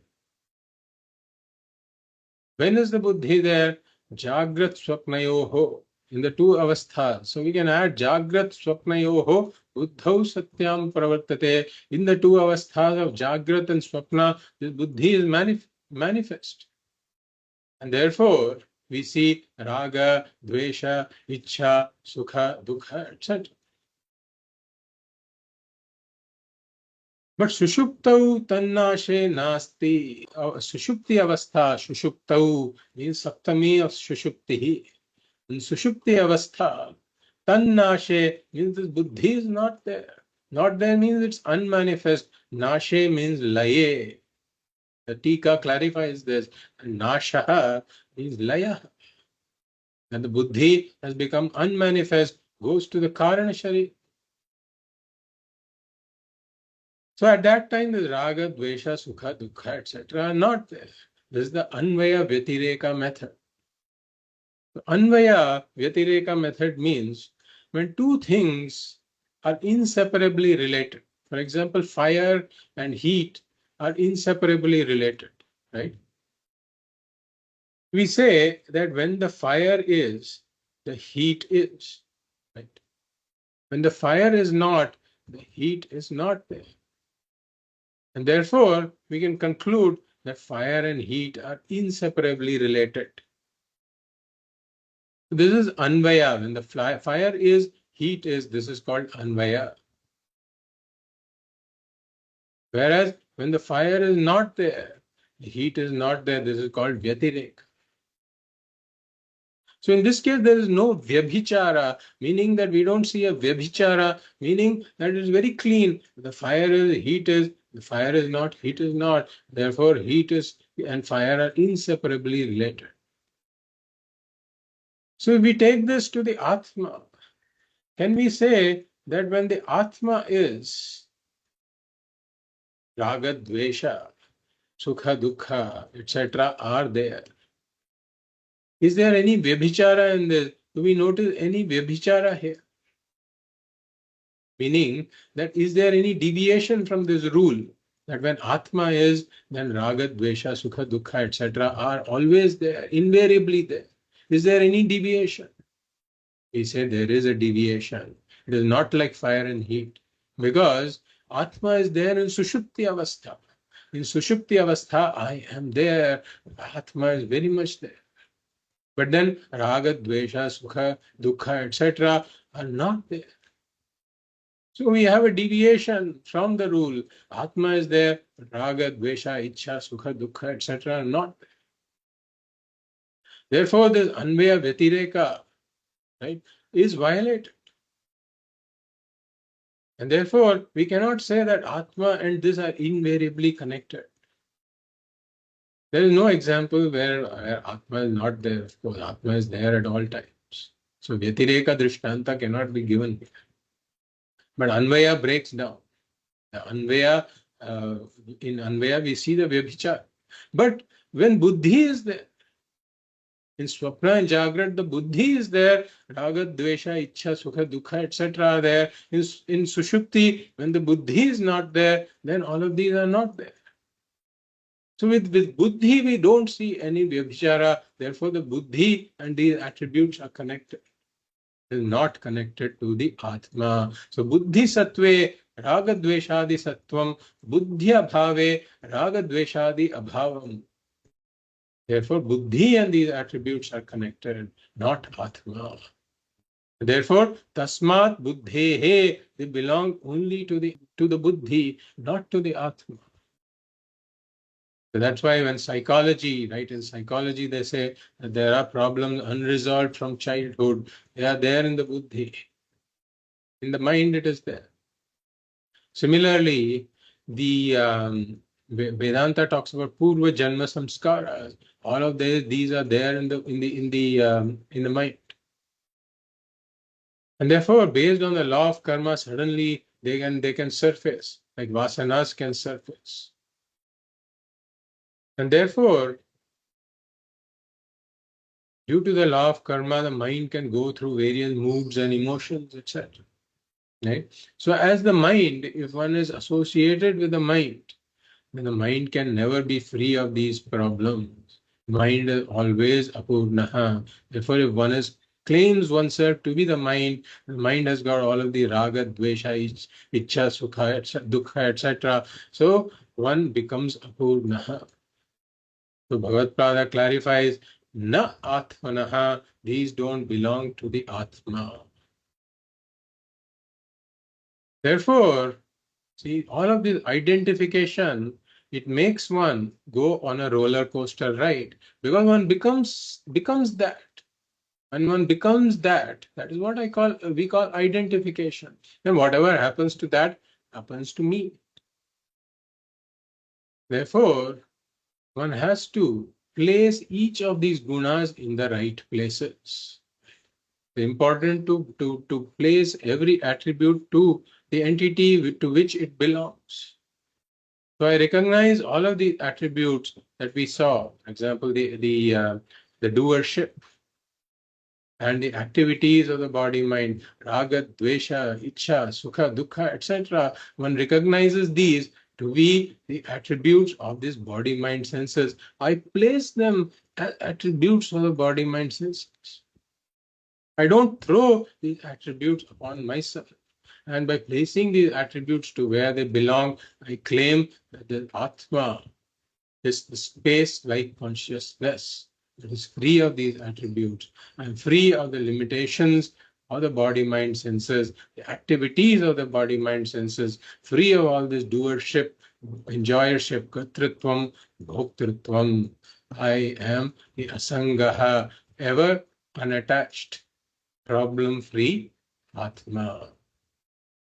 When is the Buddhi there? Jagrat Swapnayoho. In the two avasthas. So we can add Jagrat Swapnayoho Buddhau Satyam Pravartate. In the two avasthas of Jagrat and Swapna, this Buddhi is manifest. And therefore, we see Raga, Dvesha, Ichha, Sukha, Dukkha, etc. But Sushuptau Tannashe Nasti, Sushupti Avastha, Sushuptau means Saptami of Sushuptihi. In Sushupti Avastha, Tannashe means this Buddhi is not there. Not there means it's unmanifest. Nashe means laye. The Tika clarifies this. And Nashaha means laya. And the Buddhi has become unmanifest, goes to the Karana Shari. So at that time, the Raga, Dvesha, Sukha, Dukkha, etc. are not there. This is the Anvaya Vyatireka method. The Anvaya Vyatireka method means when two things are inseparably related. For example, fire and heat are inseparably related, right? We say that when the fire is, the heat is, right? When the fire is not, the heat is not there. And therefore, we can conclude that fire and heat are inseparably related. This is Anvaya. When the fire is, heat is, this is called Anvaya. Whereas when the fire is not there, the heat is not there, this is called Vyatirek. So in this case, there is no Vyabhichara, meaning that we don't see a Vyabhichara, meaning that it is very clean. The fire is, heat is, the fire is not, heat is not. Therefore, heat is and fire are inseparably related. So if we take this to the Atma, can we say that when the Atma is Raga, Dvesha, Sukha, Dukkha, etc. are there, is there any Vyabhichara in this? Do we notice any Vyabhichara here? Meaning that is there any deviation from this rule that when Atma is, then Raga, Dvesha, Sukha, Dukkha, etc. are always there, invariably there. Is there any deviation? We say there is a deviation. It is not like fire and heat because Atma is there in Sushupti Avastha. In Sushupti Avastha, I am there. Atma is very much there. But then Raga, Dvesha, Sukha, Dukkha, etc. are not there. So we have a deviation from the rule. Atma is there, Raga, Dvesha, Ichha, Sukha, Dukkha, etc. are not there. Therefore, this Anvaya Vyatireka, right, is violated. And therefore, we cannot say that Atma and this are invariably connected. There is no example where Atma is not there. Of course, Atma is there at all times. So Vyatireka Drishtanta cannot be given here. But Anvaya breaks down. The Anvaya, in Anvaya we see the Vyabhichar. But when Buddhi is there, in Swapna and Jagrat, the Buddhi is there, Raga, Dvesha, Ichha, Sukha, Dukkha, etc. are there. In Sushupti, when the Buddhi is not there, then all of these are not there. So with Buddhi, we don't see any Vyabhichara. Therefore, the Buddhi and these attributes are connected. It is not connected to the Atma. So Buddhi Sattve ragadveshadi sattvam, buddhi abhave, ragadveshadi abhavam. Therefore, buddhi and these attributes are connected, not Atma. Therefore, tasmat buddhehe, they belong only to the buddhi, not to the Atma. So that's why when psychology, right, in psychology, they say that there are problems unresolved from childhood. They are there in the buddhi. In the mind, it is there. Similarly, the Vedanta talks about purva janma samskaras. All of these are there in the mind. And therefore, based on the law of karma, suddenly they can surface, like vasanas can surface. And therefore, due to the law of karma, the mind can go through various moods and emotions, etc. Right? So, as the mind, if one is associated with the mind, then the mind can never be free of these problems. Mind is always apurnaha. Therefore, if one is claims oneself to be the mind has got all of the raga, dvesha, ichcha, sukha, dukkha, etc. So one becomes apurnaha. So Bhagavad Prada clarifies, na atmanaha, these don't belong to the Atma. Therefore, see, all of this identification, it makes one go on a roller coaster ride because one becomes that. And one becomes that. That is what we call identification. And whatever happens to that happens to me. Therefore, one has to place each of these gunas in the right places. It's important to place every attribute to the entity to which it belongs. So I recognize all of the attributes that we saw. For example, the doership and the activities of the body mind, raga, dvesha, ichcha, sukha, dukkha, etc. One recognizes these to be the attributes of this body mind senses. I place them as attributes of the body mind senses. I don't throw these attributes upon myself. And by placing these attributes to where they belong, I claim that the Atma is the space-like consciousness that is free of these attributes. I'm free of the limitations of the body-mind senses, the activities of the body-mind senses, free of all this doership, enjoyership, kartritvam, bhoktritvam. I am the asangaha, ever unattached, problem-free Atma.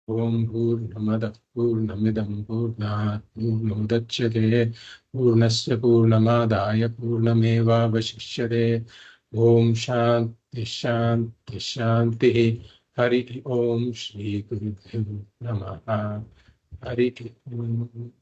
Om Purnamada Purnamidam Purnat Purnamudachyate Purnasya Purnamadaya Purnameva Vashishyate Om Shanti Shanti Shanti Hari Om Shri Guru Namaha Hari Om